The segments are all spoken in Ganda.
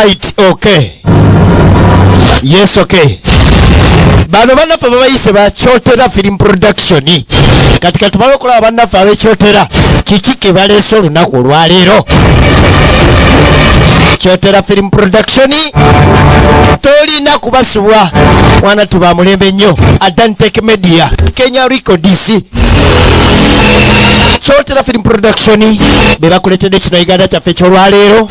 right, okay. Yes, okay. Bano bannaffe babayise bakyotera film production. Katika tumala okulaba bannaffe abekyotera kiki ke baleese olunaku olwaleero. Kyotera film production tolina kubasubwa wana tuba mulembe nnyo. Adantech Media, Kenya Records. Kyotera film production be bakuletedde kino Uganda kyaffe ky'olwaleero.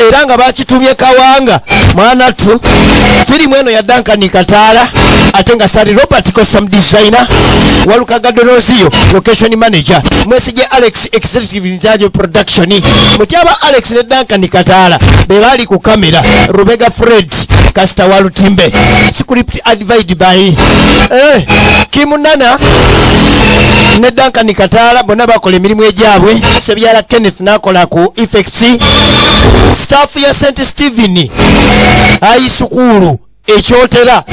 Era nga bakitumye Kawanga mwana tu filimu eno ya Duncan Kataala ate nga Sari Robert costume designer Walukaga Donozio location manager Mwesige Alex executive in charge of production. Mutyaba Alex ne Duncan Kataala be bali ku kamera. Rubega Fred Kasta Walutimbe script advised by Kimunana ne Duncan Kataala bonna bakola emirimu egyabwe. Sebyala Kenneth nakola ku effects. Staff ya St. Stephen Aisukulu ekyotera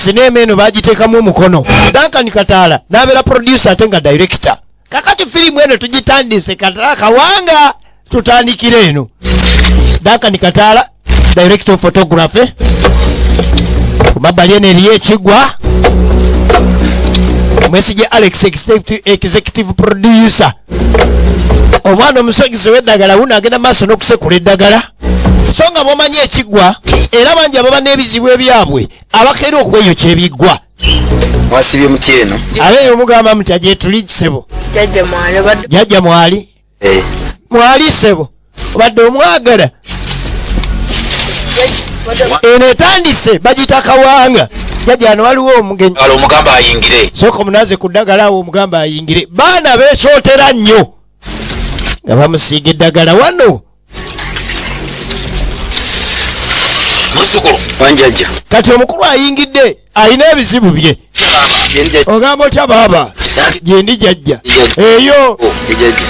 sinema eno bagiteekamu omukono. Duncan Kataala n'abeera producer ate nga director. Kakati filimu eno tugitandise Kataala Kawanga tutandikire eno. Duncan Kataala director of photography. Ku mabbali eno eriyo ekigwa. Mwesige Alex executive producer. Omwana omusogisi w'eddagala wuno agenda maaso n'okusekula eddagala. So nga bw'omanyi ekigwa era bangi ababa n'ebizibu ebyabwe abakeera okweyokya ebiggwa. Wasibye muti eno. Abeera omugamba muti agyetuli kisebo. Jjajja mwali. Mwali sebo. Obadde omwagala. Eno etandise bagita Kawanga. Jjajja ano waliwo omugenyi. Omugamba ayingire. Sooka omunaaze ku ddagala awo omugamba ayingire. Baana beekyotera nnyo. Nga bamusiiga eddagala wano. Musukulu wanjajja. Kati omukulu ayingidde alina ebizibu bye. Ogamba otya baaba? Gyendi jjajja. Eyo.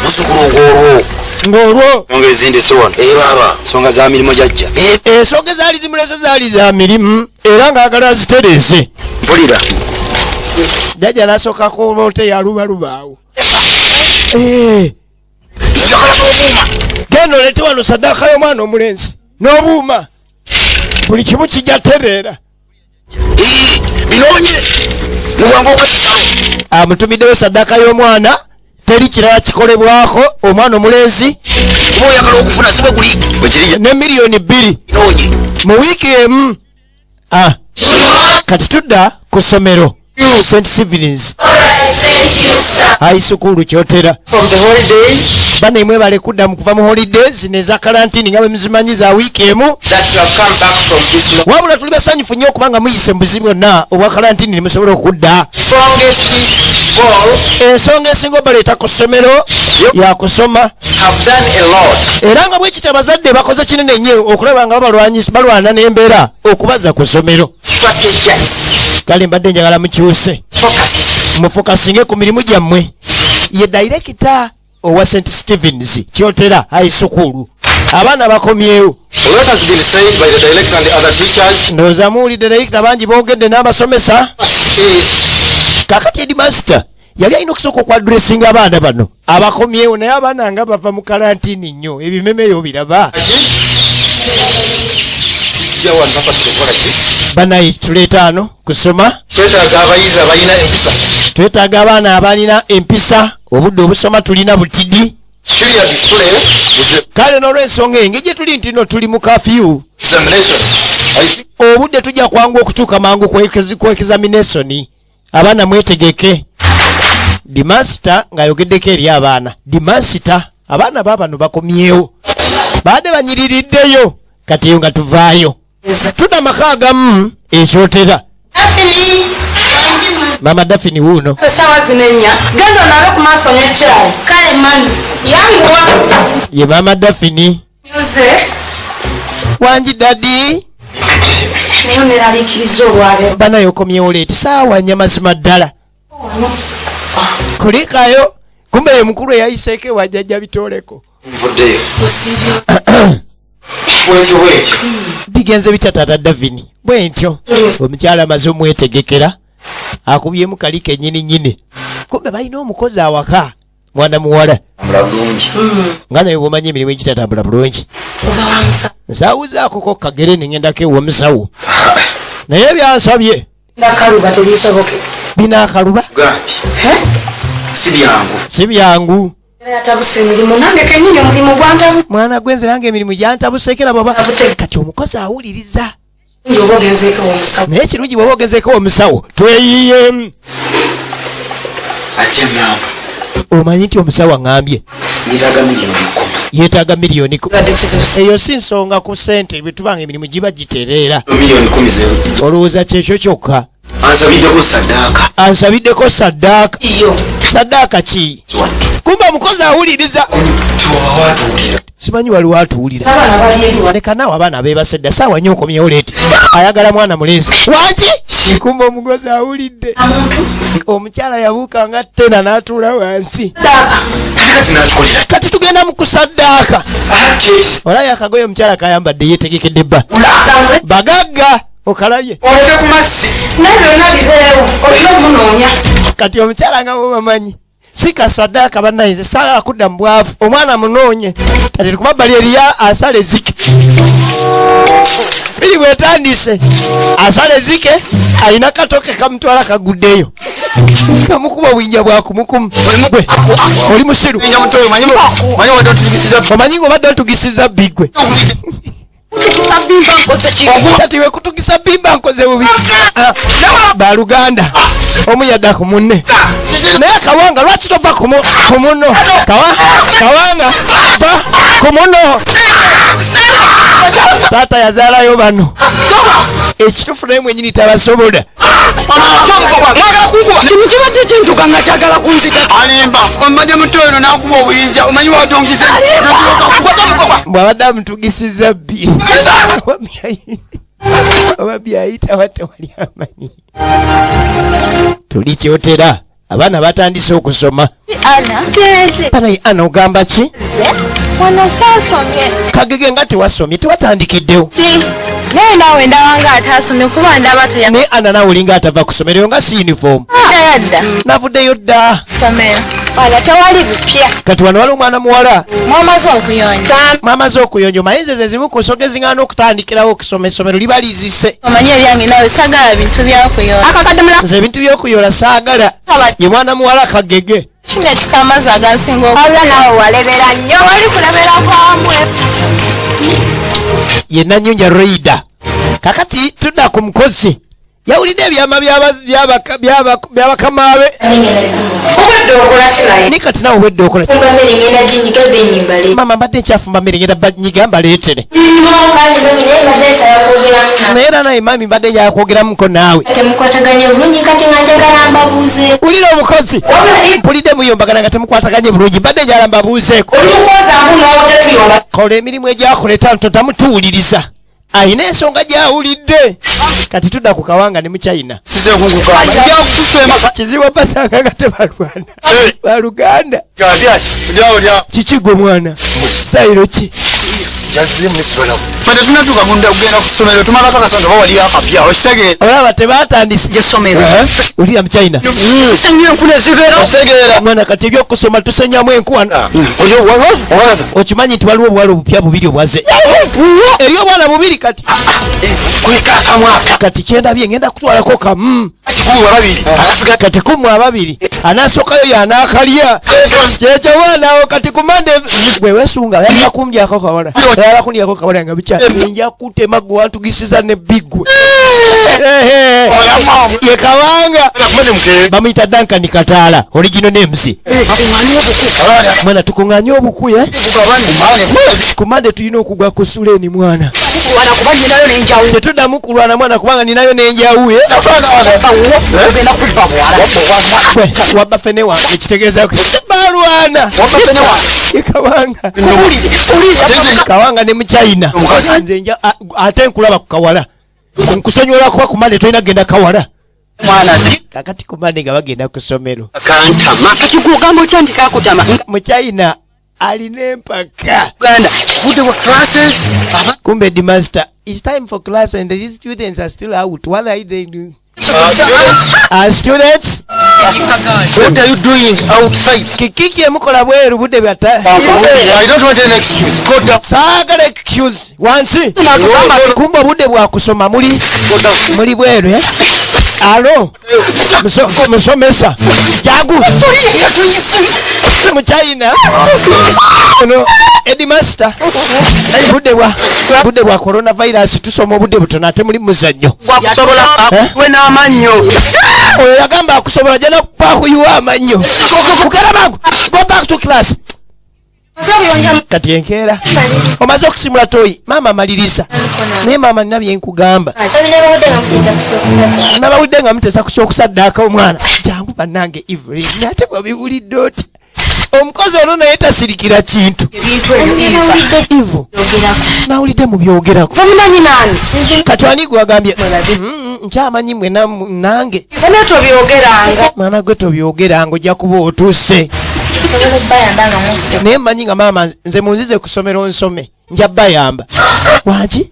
Musukulu ng'olwo. Songa ezindi sowano. Baba. Songa za mirimu jjajja. Ensonga zaali zimulese zaali za mirimu era ng'agala azitereeze. Mpulira. Jjajja n'asooka kulote yalubalubaawo. Genda olete wano saddaaka y'omwana omulenzi n'obuuma buli kimu kijja tereera. Bironye muwango okukitalo. Amutumiddewo saddaaka y'omwana teri kirala kikolebwako omwana omulenzi. Kuba oyagala okufuna sibwe guli ne miliyoni 2 bironye mu wiiki emu. Kati tudda ku ssomero St. Stephen's High School Kyotera. Bana imwe bale kudda mu kuva mu holidays neza karantini nga muzimanyi za wiiki emu. Wabula tuli basanyufu nnyo kubanga muyise mbuzimu na obwa karantini musobola okudda. Ensonga esinga baleeta ku ssomero ya kusoma. Era nga bwe kita abazadde bakoze kinene nnyo okulaba nga balwana n'embeera okubaza ku ssomero. Kale mbadde njagala mukyuse mufokasinge ku mirimu gyammwe. Ye director owa St. Stephen's Kyotera High School. Abaana bakomyewo. What has been said by the director and the other teachers? Ndowooza muwulidde director bangi boogedde n'abasomesa. Kakati headmaster yali alina okusooka okwadressinga abaana bano abakomyewo naye abaana nga bava mu karantini nnyo ebimemeyo biraba. Banaye tuleeta ano kusoma. Twetaaga abayizi abalina empisa. Twetaaga abaana abalina empisa. Obudde obusoma tulina butidi. Kale n'olw'ensonga engeri gye tuli nti no tuli mu kafyu. Obudde tujja kwangu okutuuka mangu ku examination. Abaana mwetegeke. Dimasita ng'ayogeddeko eri abaana. Dimasita abaana baabano bakomyewo. Baadde banyiririddeyo kati eyo nga tuvaayo. Tuna maka agamu Ekyotera. Mama Daphne wuno. Sawa zinenya. Gendo nawe kumaso nyechayi. Kale manu. Yangu wa. Ye Mama Daphne. Yuze. Wanji daddy. Niyo neralikirizo lwale. Bana yokomyewo leti sawa nyama simaddala. Kulikayo. Kumbe ye mukulu yayiseeke wajjajja bitoleko. Mvuddeyo. Bigenze bitya Tata Daphne. Bwentyo. Omukyala amaze omwetegekera. Akubyemu kali kennyini nnyini. Kumbe balina omukozi awaka mwana muwala mulabulungi nga naye bwomanyi emirimu egitatambula bulungi nsawuzaakoko kagere nengendako ewomusawo naye byansabye binakaluba si byangu mwana gwenze nange emirimu gyantabusekera baba kati omukozi awuliriza naye ekirungi bwoba ogezeeko omusawo tweyiyemu omanyi nti omusawo aŋambye yeetaaga miliyoni eyo si nsonga ku ssente bwetubanga emirimu giba gitereera olowooza kyekyo kyokka ansabiddeko saddaaka saddaaka ki kumba omukozi awuliriza simanyi waliwo atuwulira leka naawe abaana bebasedda saawa nyo okomyewo leeti ayagala mwana mulenzi wanki kumba omukozi awulidde omukyala yabuuka nga tena n'atuula wansi kati tugenda mu kusaddaaka olayo akagoye omukyala kayambadde yeetegekedde bba bagagga okalaye kati omukyala nga bobamanyi si kasaddaaka bannayize saagala kudda mu bwavu omwana munoonye kati likumabbali eriya asala ezike biri bwetandise asala ezike alina katoke kamutwala kaguddeyo kamukuba obwinja bwakumukumu gwe oli musiru omanyi nga obadde otugisiza bigwe kati wekutugisa bimba nkoze bubi baluganda omu yadda ku munne naye Kawanga lwaki tova ku muno Kawanga va ku muno taata yazaalayo bano ekitufu naye mwenyini tabasobola kino kibadde kintuka nga kyagala kunzika alimba omadde muto eno nakuba obuyinja omanyi watongize bwabadde amutugisiza bbi oba byayita wate wali amanyi tuli kyotera abaana batandise okusoma banaye ana ogamba ki kagege nga tewasomye tewatandikiddewo naye naawe ndabanga ataasomye kuba ndaba naye ana naawe olinga atava ku ssomero nga si uniform yadda navuddeyo dda ssomero wano tewali bipya kati wano wali omwana muwala mwamaze okuyonja omayinza ze zimu ku nsonga eziŋŋaana okutandikirawo okusoma essomero liba lizise omanyi ebyange nawe saagala bintu byakuyoola nze ebintu by'okuyoola saagala ye mwana muwala kagege kino ekika amazzi agasinga okusa nawe walebera nnyo wali kulebera kwamwe ye Nanyonja Reida kakati tudda ku mukozi yawulidde ebyama by'abakamabe ni kati nawe obwedde okola mama mbadde nkyafumba mmere ngenda nyiga mbaleetere naye era naye mami mbadde njala kwogeramuko naawe wulira omukozi mpulidde muyombagana nga temukwataganye bulungi mbadde njala mbabuuzeeko kola emirimu egyakoleta ntotamutuwuliriza ayina ensonga gyawulidde kati tudda ku Kawanga ne mu China kizibu basanga nga tebalwana baluganda kiki gwe mwana sayiro ki fate tunatuka kugenda ku ssomero tumala twakasanga bawali akapya okitegeera olaba tebatandise essomero olira mu China tusenya enkula ezibeera okitegeera mwana kati ebyokusoma tusenyamu enkwana okimanyi nti waliwo obuwala obupya bubiri obwaze eri obwana bubiri kati kati kyendabye ngenda kutwalako kamu kati kumu ababiri anasookayo yanaakalya kyekyo bwanawo kati kumande gwe wesunga yala kumbyako kawala yala kundyako kawala nga bikya nja kutema gwe wantugisiza ne bigwe ye Kawanga bamuyita Duncan Kataala original names mwana tukunganye obukuye kumande tulina okugwa ku Suleni mwana tetuddamu kulwana mwana kubanga ninayo nenjawuye wabba fene wange kitegeeza balwana Kawanga Kawanga ne mu China nze nja ate nkulaba ku kawala nkusonyola kuba kumande tolina genda kawala kakati kumande nga bagenda ku ssomero kikugamba otya nti kakutama mu China alina empaka kumbe the master it's time for class and the students are still out what are they doing students What are you doing outside? Kiki emukola bweru budde bata. I don't want any excuse. Go down. Saagala excuse. Wansi. Kumba budde bwa kusoma muli bweru eh? Alo. Musomesa. Jagu. Mu China. No. Headmaster. Budde bwa coronavirus tusoma budde butono ate muli muzannyo. Wakusobola we n'amannyo. Oyo yagamba akusobola jana kupakuyuwa amannyo. Mukara bangu. Go back to class. Kati enkeera omaze okusimula toyi maama amaliriza naye maama nina byenkugamba nabawudde nga mutesa ku kyokusaddaaka omwana jangu bannange Evelyn ate bwabiwulidde oti omukozi ono naye tasirikira kintu ivu nawulidde mu byogerako kati ani gwe wagambye nkyamanyi mwe nange mwana gwe tobyogeranga ojja kuba otuuse naye mmanyi nga maama nze munzize ku ssomero nsome nja bayamba wangi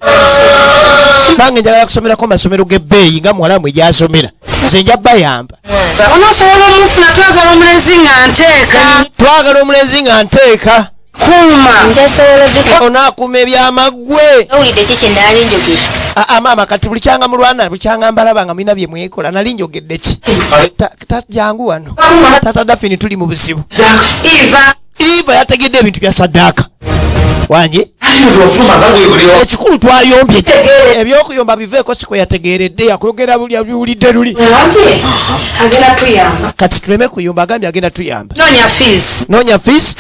nange njagala kusomerako masomero g'ebbeeyi nga muwala mwe gyasomera nze nja bayamba onosobola omufuna twagala omulenzi nga nteeka twagala omulenzi nga nteeka kuuma onaakuuma ebyamaggwe owulidde ki kyendaali njogera maama kati buli kyanga mulwana buli kyanga mbalaba nga mulina bye mwekola nali njogedde ki jangu wano tata Dafini tuli mu buzibu Eva yategedde ebintu bya saddaaka wanyi ekikulu twayombye ebyokuyomba biveeko siko yategeeredde yakuyogera buli biwulidde luli kati tuleme kuyomba agambye agenda tuyamba noonya fees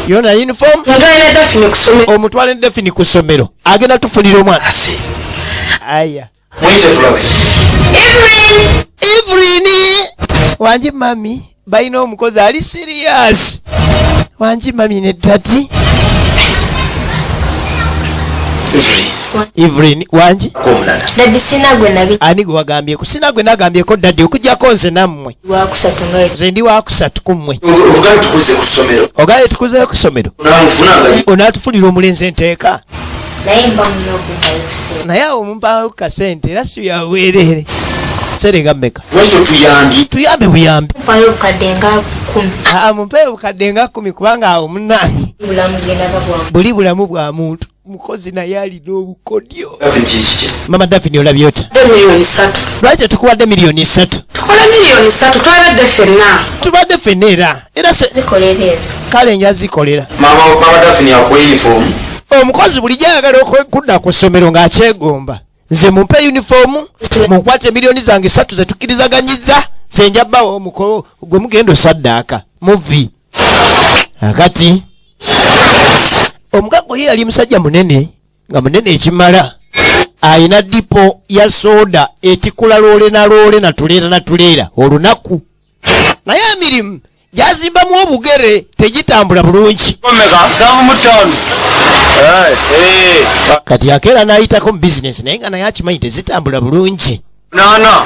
yona uniform omutwale ne Dafini ku ssomero agenda tufunira omwana aya Evelyn wanji mami balina omukozi ali serious wanji mami ne tati Evelyn wanji daddi sinagwe nabi ani gwe wagambye ku sinagwe nagambyeko daddi okujjako nze nammwe wakusatu nga nze ndi wakusatu ku mmwe Ogaye tukuze ku ssomero. ogaye tukuzeyo ku ssomero Namufunanga onaatufunira omulenzi enteeka naye mba mulina okumpayo kusente naye awo mumpawo kasente era si byaweerere serega mmeka lwekyo tuyambye. tuyambe buyambi mpayo obukadde nga 10 mumpeeyo bukadde nga 10 kubanga awo munaanyi bulamu genda babwamu buli bulamu bwa muntu mukozi naye alina obukodyo Dafini kiki? mama Dafini olabye ota miliyoni 3 lwaki tukuwadde miliyoni 3 tukola miliyoni 3 twabadde ffenna tubadde ffenna era zikolera ezo kale nja zikolera Mama Dafini yakuwa uniform. omukozi bulijjo ayagala okudda ku ssomero ng'akyegomba nze mumpe uniform munkwate miliyoni zange 3 zetukkirizaganyizza nze nja bbawo omukolo gwe mugenda osaddaaka muvi akati omukago ye yali musajja munene nga munene ekimala ayina dipo ya soda etikula loole na tuleera olunaku naye emirimu gyazimbamu obugere tegitambula bulungi Omeka 75. kati akeera n'ayitako mu bizinesi naye nga naye akimanyi tezitambula bulungi Nana.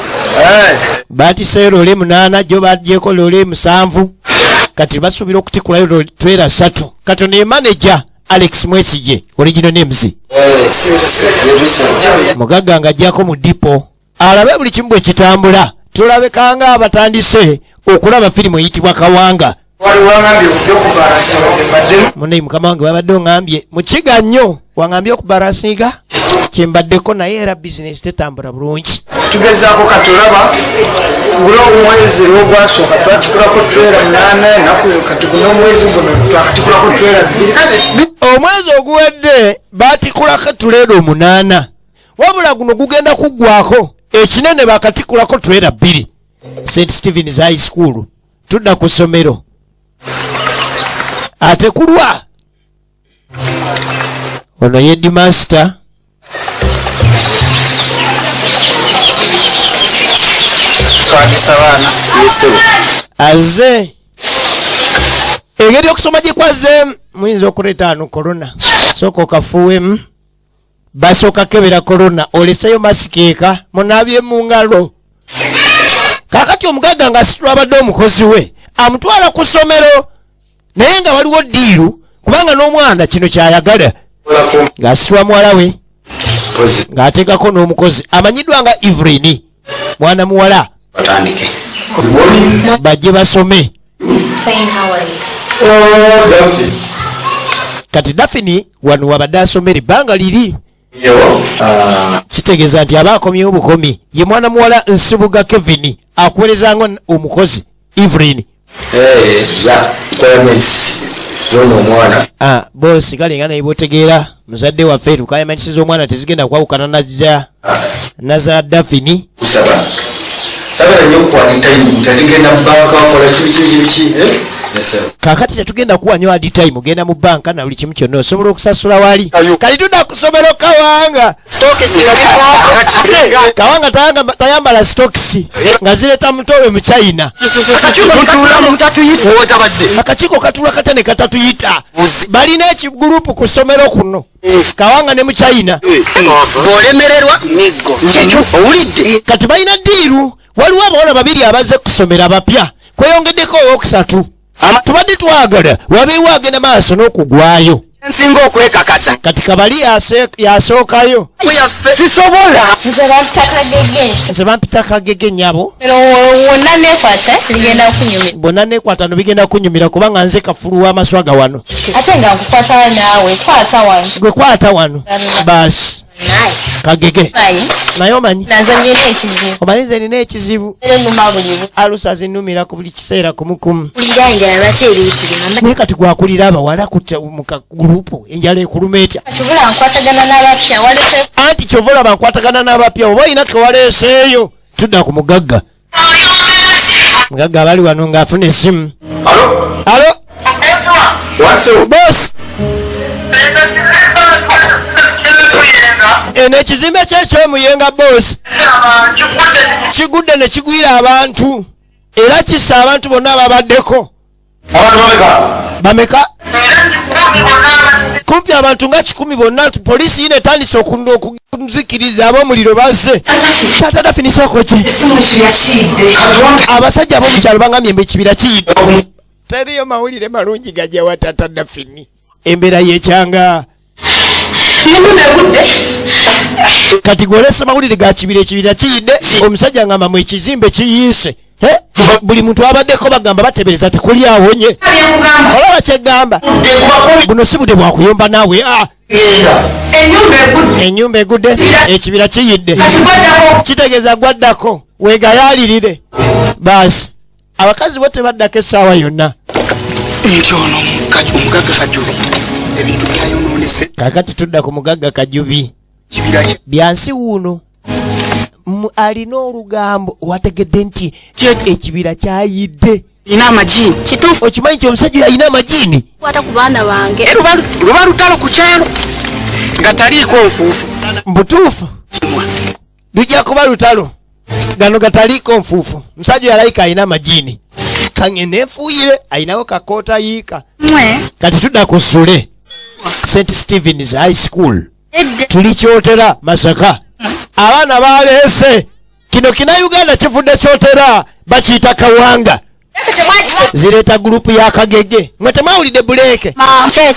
baatiseyo loole 8 gyo bagyeko loole 7 kati basuubira okutikulayo tuleera 3 katono ye manager Alex Mwesije original names mugagga nga ajjako mu dipo alabe buli kimu bwe kitambula tulabekanga abatandise okulaba firimu eyitibwa Kawanga muneyi mukama wange wabadde oŋŋambye mukiga nnyo waŋŋambye okubarasiga kyembaddeko naye era bizinesi tetambula bulungi tugezaako katulaba buli omwezi ogwasooka twatikulako trailer 8 naku kati guno omwezi guno twakatikulako trailer 2 omwezi oguwedde baatikulako tuleera 8 wabula guno gugenda kuggwako ekinene bakatikulako tuleera 2 St. Stephen's High School tudda ku ssomero ate kulwa ono ye headmaster twagisa baana aze engeri okusoma gye kwazeemu muyinza okuleeta ano korona sooka okafuwemu basooka kebera korona oleseyo masikeeka munaabye mu ngalo kaakati omugagga ng'asitula abadde omukozi we amutwala ku ssomero naye nga waliwo ddiiru kubanga n'omwana kino kyayagala ng'asitula muwala we ng'ateekako n'omukozi amanyiddwa nga Evelyn mwana muwala batandike bajje basome. Kati Daphne wano wabadde asomera ebbanga liri. Kitegeeza nti aba akomyewo obukomi ye mwana muwala Nsibuga Kevin akuweerezanga omukozi Evelyn. Bosi kale nga naye botegeera muzadde waffe tukayamanisiza omwana tezigenda kwawukana naza Daphne. Kakati tetugenda kuwanyo adi time genda mu banka na buli kimu kyonna osobola okusasula wali. Kali tudda kusomero Kawanga. Kawanga tayambala stocks nga zireta mutowe mu China. Akakiiko katula katane katatuyita. Balina ekigurupu ku ssomero kuno. Kawanga ne mu China. Olemererwa miggo. Owulidde? Kati balina diiru. Waliwo abawala babiri abazze kusomera bapya. Kweyongeddeko owookusatu. Tubadde twagala wabeewo agenda maaso n'okugwayo. Nsinga okwekakasa. Kati Kabali yasookayo. Sisobola. Nze bampita Kagege nnyabo. Bonna neekwata no bigenda kunyumira kubanga nze kafulu w'amaswaga wano. Ate nga nkukwata naawe kwata wano. Gwe kwata wano. Baasi. Kagege. Naye omanyi? Nazanyira ekizibu. Omanyi nze nina ekizibu. Alusa zinnumira ku buli kiseera kumukumu. Naye kati gwakulira abawala mu kagurupu enjala ekuluma etya. Anti kyovola bankwatagana n'abapya oba olina kewaleeseeyo. Tudda ku mugagga. Mugagga abali wano ng'afuna essimu. Alo? Boss. N'ekizimbe ky'ekyomuyenga boss kigudde ne kigwira abantu era kissa abantu bonna ababaddeko. Bameka? Kumpi abantu nga 10 bonna poliisi yine etandise okunzikiriza ab'omuliro bazze. Taata Daphne sooko ki? Abasajja ab'omukyalo bangambye mbu ekibira kiyidde. Teriyo mawulire malungi gajja wa taata Daphne. Embeera y'ekyanga. Kati gwolese mawulire ga ekibira kiyidde omusajja ngamba mu ekizimbe kiyiise. Buli muntu abaddeko bagamba batebereza tekuli awonye. Olaba kyegamba buno si budde bwakuyomba naawe. Ennyumba egudde ekibira kiyidde kitegeeza gwaddako weegayaalirire. Baasi abakazi bo tebaddako essaawa yonna. Ekyono omugagga Kajubi ebintu byayonoonese. Kakati tudda ku mugagga Kajubi. Byansi wuuno alina olugambo wategedde nti ekibira kyayidde. Ina amagini. Kituufu okimanyi nti omusajja alina amagini? Kwata ku baana bange. Luba lutalo ku kyalo nga taliiko nfuufu. Mbutuufu lujja kuba lutalo gano gataliiko nfuufu. Musajja yalayika alina amagini. Kangende enfuuyire ayinawo kakoota yiika. Kati tudda ku Sule St. Stephen's High School. Tuli kyotera Masaka. Abaana baleese kino kina Uganda kivudde kyotera bakiyita Kawanga. Zireeta gurupu ya Kagege. Mwe temawulidde buleeke.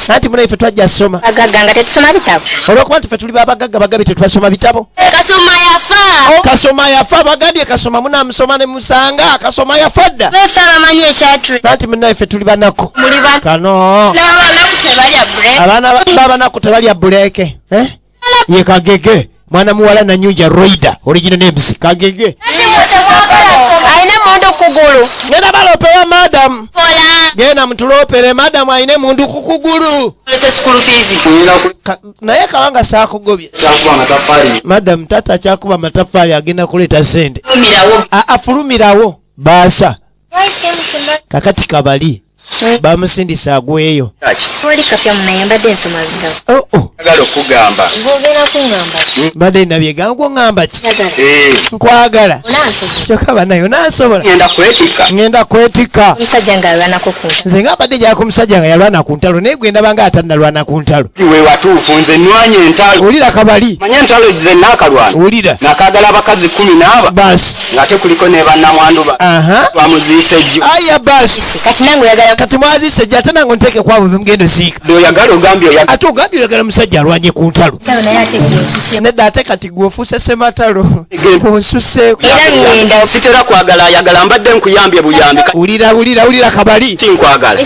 Anti muna ife twajja soma. Bagagga nga tetusoma bitabo. Olwokuba nti ffe tuli babagagga bagambye tetubasoma bitabo. Kasoma yafa. Kasoma yafa bagambye kasoma munamusoma ne musanga kasoma yafa dda. Befe abamanyi ekyatule. Anti muna ife tuli banako. Muli bana. Kano. N'abanaku tebalya buleeke. Abaana b'abanaku tebalya buleeke. Ye Kagege. Mwana muwala na Nyuja Roida original names Kagege. Aina mundu kugulu. Ngenda balopewa madam. Genda mtulopere madam aine mundu kukugulu. Lete school fees. Naye Kawanga saakugobye. Madam tata kyakuba matafali agenda kuleta sente. Afulumirawo baasa. Kakati Kabali bamusindisa agweyo. Oli kapya munayambadde ensoma bitabo. Agala okugamba. Ngogera kungamba. Mbadde nabyeganga ngamba ki? Nkwagala. Kyokka banayo nasobola. Ngenda kwetika. Omusajja nga alwanako ku ntalo. Nze nga badde gyako musajja nga yalwana ku ntalo naye gwenda banga atannalwana ku ntalo. We watuufu nze nnwanye entalo. Wulira Kabali. Manya entalo ze naakalwana. Wulira. Nakagala abakazi 10 Basi. ng'ate kuliko ne bannamwandu ba. Aha. Bamuziise jjo. Aya basi. Kati nange oyagala kati mwazise jata nango nteke kwabo bemgendo sika oyagala ogambye oyagala ate ogambye oyagala musajja alwanye ku ntalo nedda ate kati gweofuuse sematalo onsuseeko era ngenda sitera kwagala ayagala mbadde nkuyambye buyambi wulira kabali tinkwagala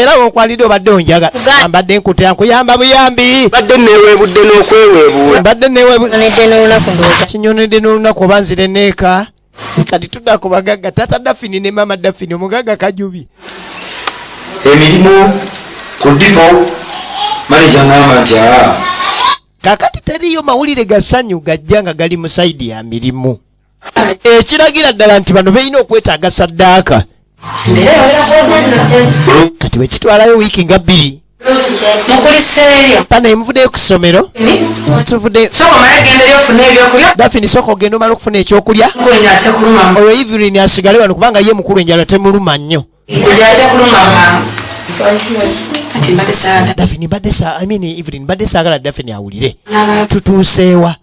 era onkwalidde obadde onjagala ambadde nkutera nkuyamba buyambi badde neweebudde n'okweweebuula mbadde kinyonedde n'olunaku oba nzire neeka kati tudda ku bagagga tata Dafini ne mama Dafini omugagga Kajubi emirimu ku dipo maneja ngamba nti kakati teriyo mawulire gasanyu gajja nga gali mu saidi ya mirimu ekiragira ddala nti bano beeyina okwetaaga saddaaka kati bwekitwalayo wiiki nga 2 pana emuvuddeyo ku ssomero Dafini sooka ogenda omala okufuna ekyokulya oyo Evelyn asigale wano kubanga ye mukulu enjala temuluma nnyo Dafini Evelyn mbadde saagala Dafini awulire tutuuseewa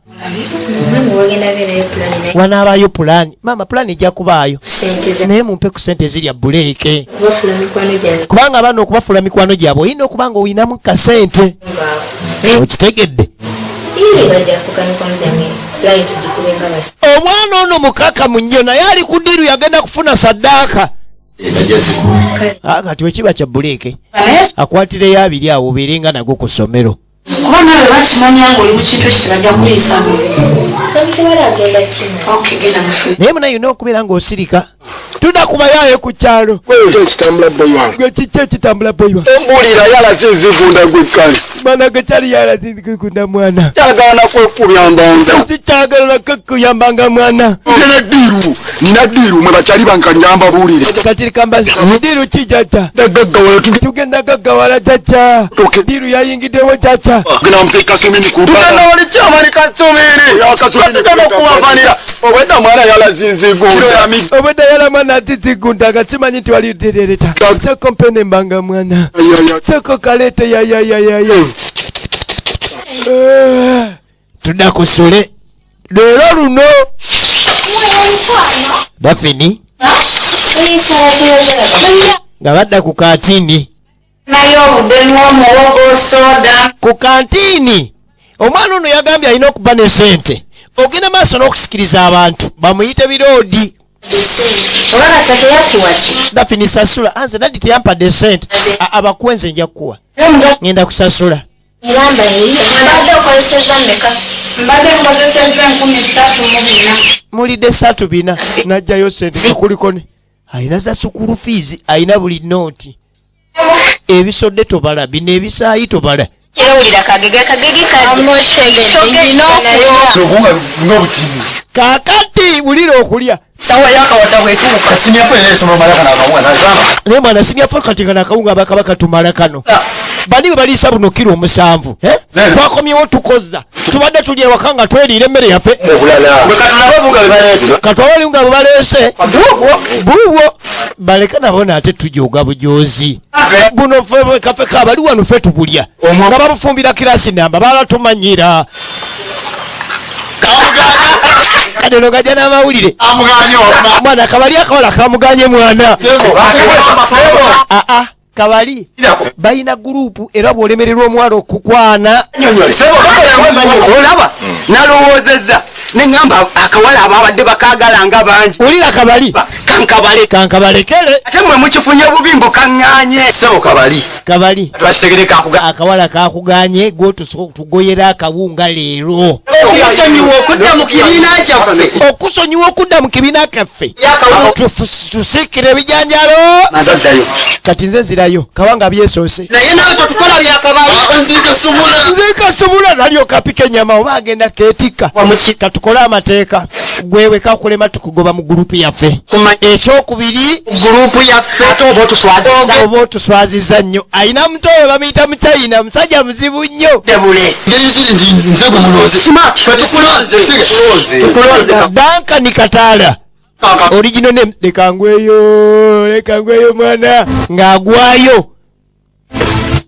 wanaabayo pulaani maama pulaani ejja kubaayo naye mumpe ku sente zirya buleeke kubanga abaana okubafuula mikwano gyabwe oyina okuba nga oyinamu kasente okitegedde omwana ono mukaka mu nnyo naye ali ku ddiru yagenda kufuna saddaaka kati wekiba kya buleeke akwatireyo 2 awo obeerenga nago ku ssomero kuba nawe bakimanya ng'oli mu kintu ekitebajja kuliisa naye muna yina okubeera ng'osirika tudda kubayaayo ku kyalo ekitambula boyi wange gwe kiki ekitambula boyi wange ombuulira yalazinzigunda gwekkani mwana ge kyali yalazinzigunda mwana kyagala nakwekuyambanga sikyagala nakakuyambanga mwana nina diiru mwe bakyali bankanyamba buulire kati likamba diiru kijata tugenda gaggawala caca diiru yayingiddewo caca gena omusai kasumini kutugenda wali kyamani kasumini okuwavanira obwedda mwana yalazinzigunda obwedda yala mwana atizigunda agatsimanyi nti wali derereta seko mpene mbanga mwana seko kalete yayayayaya tudda ku sule leero luno Dafini nga badda ku kantini ku kantini omwana ono yagambye alina okuba ne sente ogenda maaso n'okusikiriza abantu bamuyite biroodi Dafini sasula anze naddi teyampadde sente abakwenze nja kukuwa ngenda kusasula mulidde 3 najjayo sente kulikone ayina za sukulu fees ayina buli nooti ebisodde tobala bino ebisaayi tobala kakati bulira okulya sawa yakawata bwetuuka sinyafu era esoma malaka nakawunga nazama naye mwana sinyafu kati nga nakawunga bakabaka tumala kano bani bwe baliisa buno kiro 7 twakomyewo tukozza tubadde tuli ewaka nga tweriira emmere yaffe katwabaliunga bwe baleese buubwo baleka nabo naate tujoga bujozi buno kafe kabali wano ffe tubulya nga babufumbira kirasi namba balatumanyira kadeno gajja n'amawulire mwana kabali akawala kamuganye mwana kabali bayina gurupu era bw'olemererwa omwalo okukwana olaba nalowoozezza neŋŋamba akawala ababadde bakagala nga bangi olira kabali kankabalekere ate mwe mukifunye bubimbo kaŋŋaanye sebo kabali twakitegereka akawala kakuganye gwotugoyera akawunga leero okusonyiwa okudda mu kibiina kyaffe okusonyiwa okudda mu kibiina kyaffe tusiikira ebijanjalo mazaddayo kati nze nzirayo kawanga byesoose naye nawe totukola byakabali nzikasubula nalyoka apika ennyama oba agenda keetikka katukole amateeka gwewe kakulema tukugoba mu gurupu yaffe ekyokubiri gurupu yaffe oba otuswaziza nnyo ayina mutoyo bamuyita muchayina musajja muzibu nnyo debule ngeri ziri ndi nze gwe mulozi Dankani Kataala original name lekangweyo mwana ng'agwayo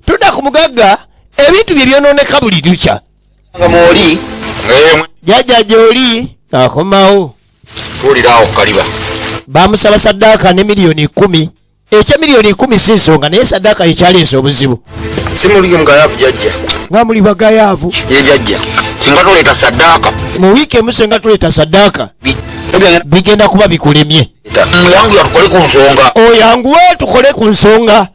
tudda ku mugagga ebintu bye byonooneka buli lukya mwoli jjajja gy'oli akomawo tuulirawo kaliba bamusaba saddaaka ne miliyoni 10 ekya miliyoni 10 si nsonga naye saddaaka yekyaleesa obuzibu. Simuli mugayaavu jajja. Nga muli bagayaavu. Ye jajja. Singa tuleeta saddaaka. Mu wiiki emu senga tuleeta saddaaka. Bigenda kuba bikulemye. Muyangu yatukole ku nsonga. Oyanguwe tukole ku nsonga.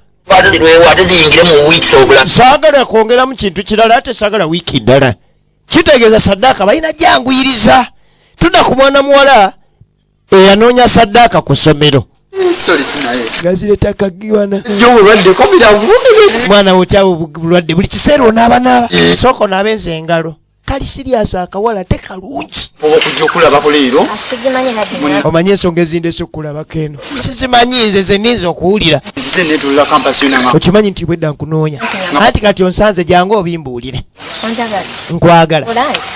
Ate ziyingire mu wiiki z'obulamu. Saagala kwongeramu kintu kirala ate saagala wiiki ndala. Kitegeeza saddaaka balina janguyiriza. Tudda ku mwana muwala eyanoonya saddaaka ku ssomero. Gazireta kagiwana. Mwana wotyawo bulwadde buli kiseera onaaba. Sooka onaabenza engalo. Kali sirias akawala tekalungi. Okujja okulabako leero. Omanyi ensonga ezindese okulabako eno. Sizimanyi nze zenniza okuwulira. Okimanyi nti bwedda nkunoonya. Anti kati onsanze jangu obimbuulire. Nkwagala.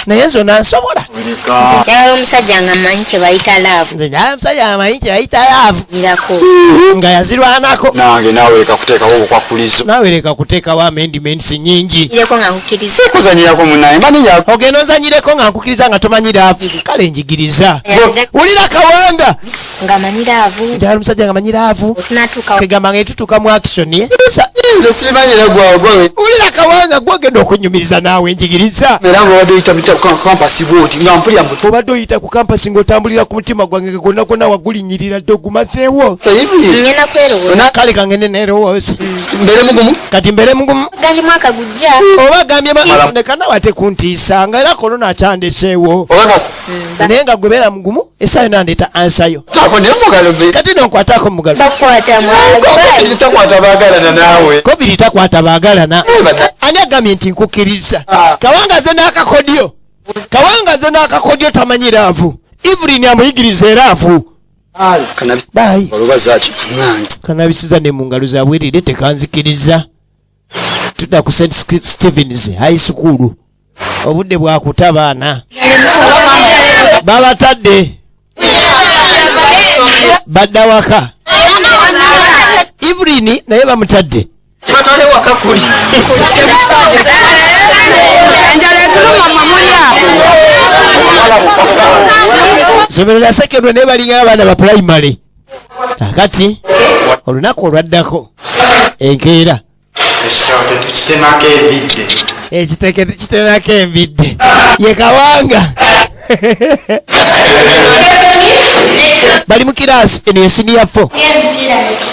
Naye nze onansobola. Njagala omusajja nga mmanyi kye bayita laavu. Nze njagala omusajja nga mmanyi kye bayita laavu. Nga yazirwanako. Nange naawe leka kuteekawo obukwakulizo. Naawe leka kuteekawo amendiments nnyingi. Sikuzanyirako munaye maninya. Ogenda onzanyireko nga nkukiriza nga tomanyi laavu. Kale njigiriza. Wulira Kawanga. Nga manyi laavu. Njagala omusajja nga manyi laavu. Kegamba nga etutuuka mu action. Nze simanyira gwawe. Wulira Kawanga gwogenda okunyumiriza naawe njigiriza. Era nga obadde oyita kampasi bwoti nga mpulira mbu. Obadde oyita ku kampasi ng'otambulira ku mutima gwange gwonna gwonna wagulinyirira dde ogumazeewo. Ngenda kwerowooza. Kale kangende neerowooza. Mbeere mugumu. Kati mbeere mugumu. Gandi mwaka gujja. Oba gambye nekanawa tekuntiisa nga era korona akyandeseewo. Obakasi. Naye nga gwebeera mugumu essaayo nandeeta ansayo. Tako naye mugalo be. Kati nonkwataako mugalo. Bakwata mwala. Zitakwata baagalana naawe. Covid takwata baagalana. Ani agambye nti nkukkiriza? Kawanga ze n'akakodyo. Kawanga ze n'akakodyo tamanyi laavu. Evelyn amuyigiriza eraavu. Bayi. Olubazaaki nange. Kanabisiza ne mu ngalo zaabwe erire tekanzikiriza. Tudda ku St. Stephen's High School. Obudde bwakuta baana. Babatadde. Badda waka. Evelyn naye bamutadde. Kibatwale waka kuli. Somero lya sekendule naye balinga abaana ba primary. Kakati olunaku olwaddako enkeera ekiteke tukitemako embidde ye Kawanga. Bali mu kiraasi eno ye senior 4.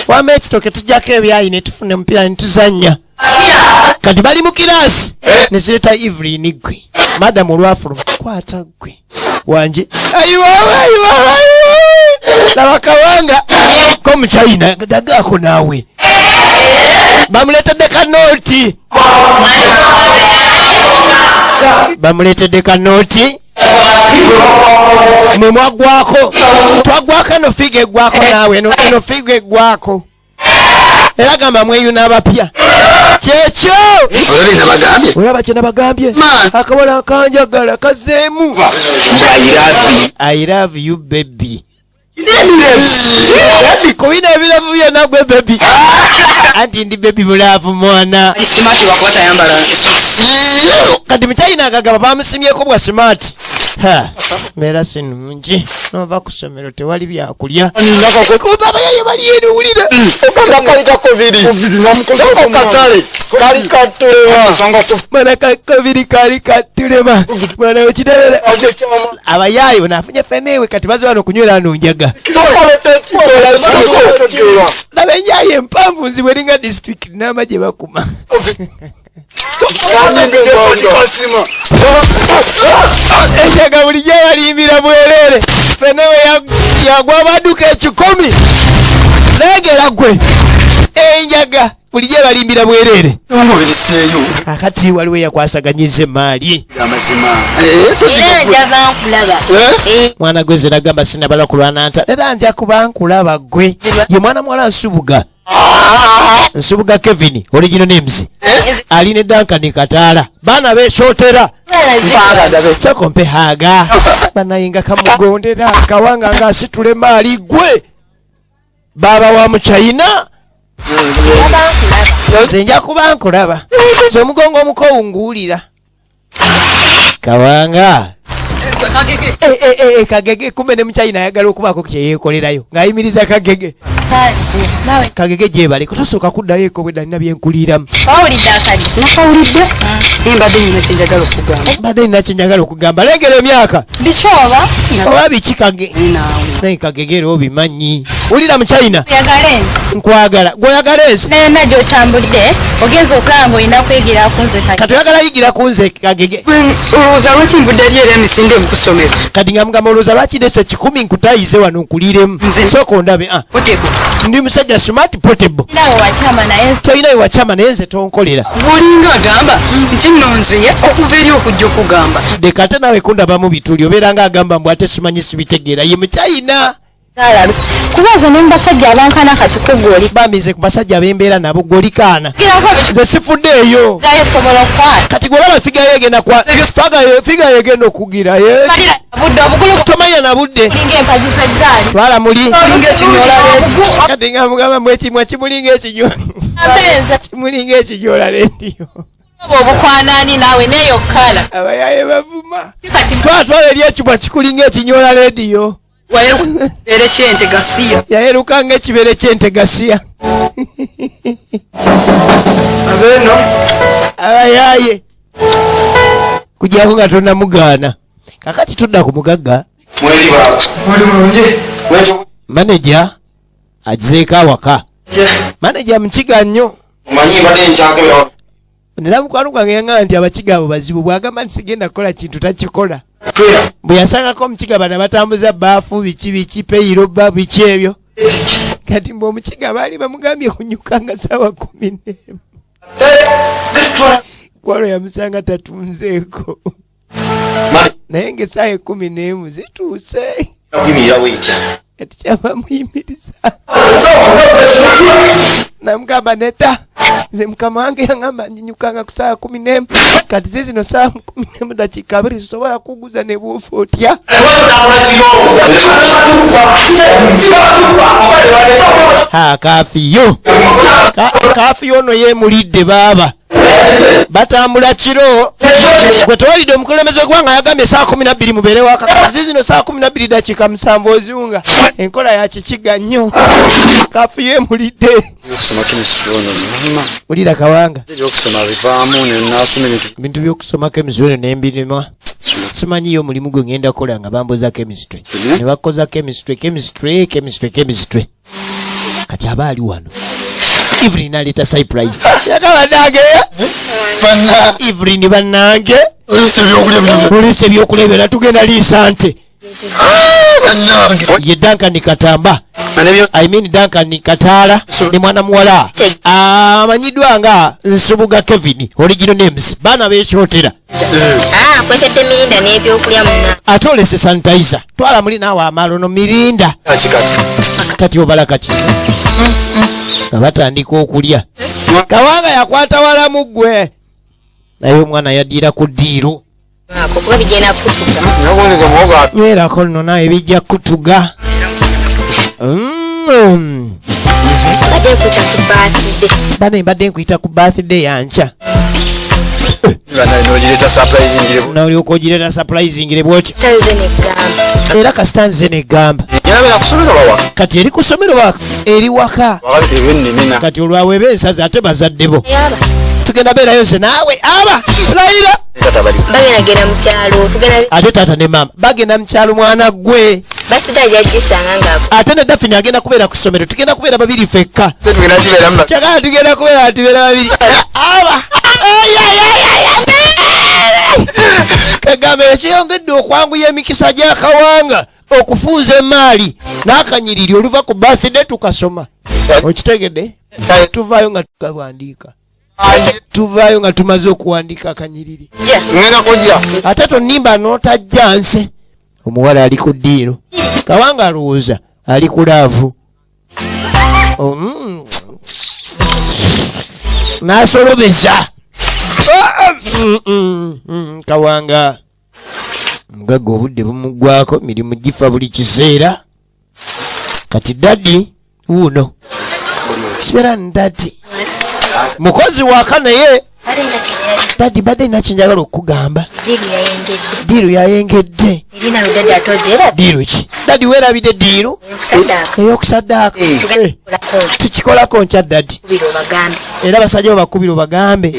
Wama ekitoke tujjako ebyayi ne tufuna omupiira ne tuzannya. Kati bali mu kiraasi ne zireeta Evelyn gwe. Madam olwafulu kwata gwe. Wanje laba Kawanga ko mu China dagaako naawe. Bamuleetedde kanooti. Bamuleetedde kanooti. Mwe mwagwako. Twagwako eno figa eggwako naawe eno figa eggwako. Era gamba mweyuna abapya. Kyekyo. Olaba kye nabagambye. Akabola kanjagala kazeemu. I love you baby. Kubina ebirevu byonna gwe baby. Anti ndi baby bulaavu mwana. Kati mukyayina agagaba bamusimyeko bwa smart. Mbeera sinungi. Nova ku ssomero tewali byakulya. Kuba abayaye bali eno wulira. Kali ka Covid. Soko kasale. Kali katulema. Mwana ka Covid kali katulema. Mwana okidebere. Abayaye onafunye fenewe kati bazi bano kunywera ano njaga. Nabenyaye empanvu nzibweringa district n'ama gye bakuma. Enjaga bulijjo baliyimbira bwerere. Fenewe yagwa amaduka 10. Legera gwe. Enjaga bulijjo baliyimbira bwerere. Akati waliwo yakwasaganyiza emaali. Mwana gwe ze nagamba sinabala kulwana nta. Era nja kuba nkulaba gwe. Ye mwana muwala Nsubuga. Nsubuga Kevin original names. Aline Duncan Kataala. Bana beeshotera. Sekompe haga. Banayinga kamugondera Kawanga nga asitule maali gwe. Baba wa mu China. Nja kuba nkulaba. So mugongo omukowunguulira. Kawanga. Kagege kumbe ne mu China ayagala okubaako kye yeekolerayo ng'ayimiriza Kagege. nawe Kagege jebale kutosooka kuddayo eko bwe dalina byenkuliramu. wawulidde akali nakawulidde embadde nyina kyenjagala okugamba Mbadde nina kyenjagala okugamba lengera emyaka bikyoba oba biki kage naawe naye kagegera obimanyi wulira mu China yagalenzi nkwagala gw'oyagala ensi nayonna gy'otambudde ogenza okulaba ng'olina kuyigira ku nze kati oyagala yigira ku nze kagege olowooza lwaki nvudde eri era emisinde mukusomero kati nga mugamba olowooza lwaki ndese 10 nkutayize wano nkuliremu Nze. sooka ondabe otego ndi musajja smart portable nawe wakyama naye tolinayo wakyama naye nze tonkolera bwolinga agamba nti nno nzeya okuva eri okujja okugamba deka ate naawe kundabamu bituli obeera nga agamba mbw ate simanyi sibitegeera ye mukyayina talaluse kubaaza ne mbasajja abankana kati kugoli bamize ku basajja ab'embeera nabo golikaana girako biki nze sifuddeeyo gayo sobola okukwata kati gwolaba figayo egenda figayo egenda okugiraye malira budde obukulu tomanya na budde linga empagi z'eggaali twala muli Kimulinga ekinyola leediyo. kati nga mugamba mwekimwa kimulinga ekinyola ampeeza kimulinga ekinyola leediyo oba obukwanani naawe neyokkala abayaye bavuma kati twatwala eri ekimwa kikulinga ekinyola leediyo era kyente gasiya yayeruka ng'ekibere ky'entegasiya abeeno abayaye kujjako nga tonnamugaana kakati tudda ku mugagga Mweli baba. muli mulungi Wetu maneja azeeko awaka je. maneja mukiga nnyo Umanyi badde nkyakebera. nera mukwano gwange yaŋŋamba nti abakiga abo bazibu bw'agamba nti sigenda kukola kintu takikola Twera. bwe yasangako omukiga bano batambuza baafu biki peyiroba biki ebyo kati mbwe omukiga baali bamugambye kunyuka nga saawa 11 Gatwala. kwalo yamusanga tatunzeeko Mali. naye ng'essaawa 11 zituuse Nakuyimirira weyita. kati kyava muyimiriza namugamba neta nze mukama wange yaŋŋamba njinyukanga ku saawa 11 kati zizino saawa 11 dakiika 2 sobola kuguza ne bw'ofa otya kafiyo kafiyo ono yeemulidde baaba batambula kiro gwe tewalidde omukulembeze ogwanga yagambye saa 12 mubeere waka kati zino saa 12 dakiika 7 ozunga enkola ya kikiga nnyo kafiyo emulidde Okusoma chemistry ono zimanyima. ulira kawanga Ebyokusoma bivaamu ne nasoma ebintu by'okusoma chemistry nembirima simanyiyo omulimu gwe ngenda kukola nga bambuza chemistry ne bakoza chemistry kati aba ali wano Evelyn aleta surprise yakabanange Evelyn bannange olise ebyokulebera tugenda liisa nte ye Duncan Katamba I mean Duncan Kataala ne mwana muwala amanyiddwa nga Nsubuga Kevin original names baana beekyotera kwesette mirinda n'ebyokulya munna ate olese sanitizer twala muli naawe amalono mirinda kati obala kaki nga batandika okulya kawanga yakwata walamu ggwe naye omwana yaddira ku ddiiro kuba bigenda kutuga beerako nno nawe bijja kutuga badde nkuta ku baatidde bane mbadde nkuyita ku birthday yanca nolyoka ogireta surprisingire bwotyo tanze neggamba era kasita nze neggamba Yalabira kusomero bawa. kati eri ku ssomero waka eri waka Wakati ebennimina. kati olwawe bensaza ate bazaddebo yaba tugenda beerayo nze naawe aba layira Tata bali. bagendagenda mu kyalo tugenda ate taata ne maama bagenda mu kyalo mwana gwe basida jagisanga ngaako ate ne Daphne agenda kubeera ku ssomero tugenda kubeera babiri ffekka Tugenda kibeera mba. kyagala tugenda kubeera tubeera babiri aba kagambe ekyeyongedde okwanguya emikisa gy'akawanga okufuuza emaali n'akanyiriri oluva ku birthday tukasoma okitegedde tuvaayo nga tukawandiika tuvaayo nga tumaze okuwandiika akanyiriri Ngenda kujja. ate tonimba n'otajja nse omuwala ali ku ddiiro kawanga alowooza ali ku laavu n'asolobeza kawanga mugagga obudde bumuggwako mirimu gifa buli kiseera kati daddi wuuno kibeera ndaddi mukozi waka naye Dadi badde nakinjagala okugamba. Diru yayengedde. Diru ki? Dadi weerabidde diru? Ey'okusaddaaka. Tukikolako nkya dadi. Era abasajja bakubira obagambe.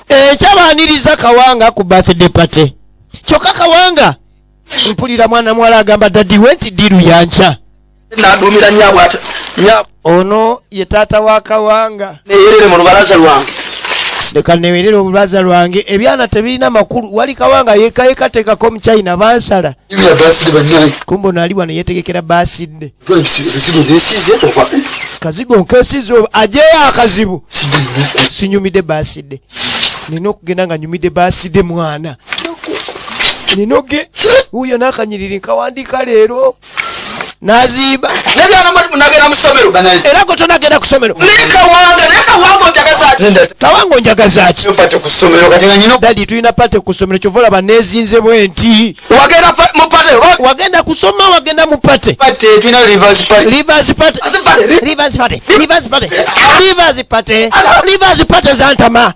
Ekyabaaniriza Kawanga ku birthday party. Kyokka Kawanga mpulira mwana muwala agamba dadi wenti diru yanca. Nadumira nyabwe ate. Ono ye taata wa Kawanga. Neyerere mu lubalaza lwange. Leka newerere olubalaza lwange. Ebyana tebirina makulu. Wali Kawanga yeka tekako mu China bansala. Ibya basidi banyayi. Kumbo nali wano yetegekera baside. Ebisigo nesize oba. Kazigo nkesizo ajeya akazibu. Sinyumide baside. Nina okugenda nga nyumide baside mwana. Ninoge uyo nakanyirira nkawandika leero. Naziba. Nebyana munagenda mu ssomero. Era ko tonagenda ku ssomero. Kawanga njagaza. Kawanga njagaza ki? Pate ku ssomero kati nga nyino. Dadi tulina pate ku ssomero kyovola banezinze bwenti. Wagenda mu pate. Wagenda kusoma wagenda mu pate. Pate tulina reverse pate. Reverse pate. Reverse pate. Reverse pate. Reverse pate. Reverse pate zantama.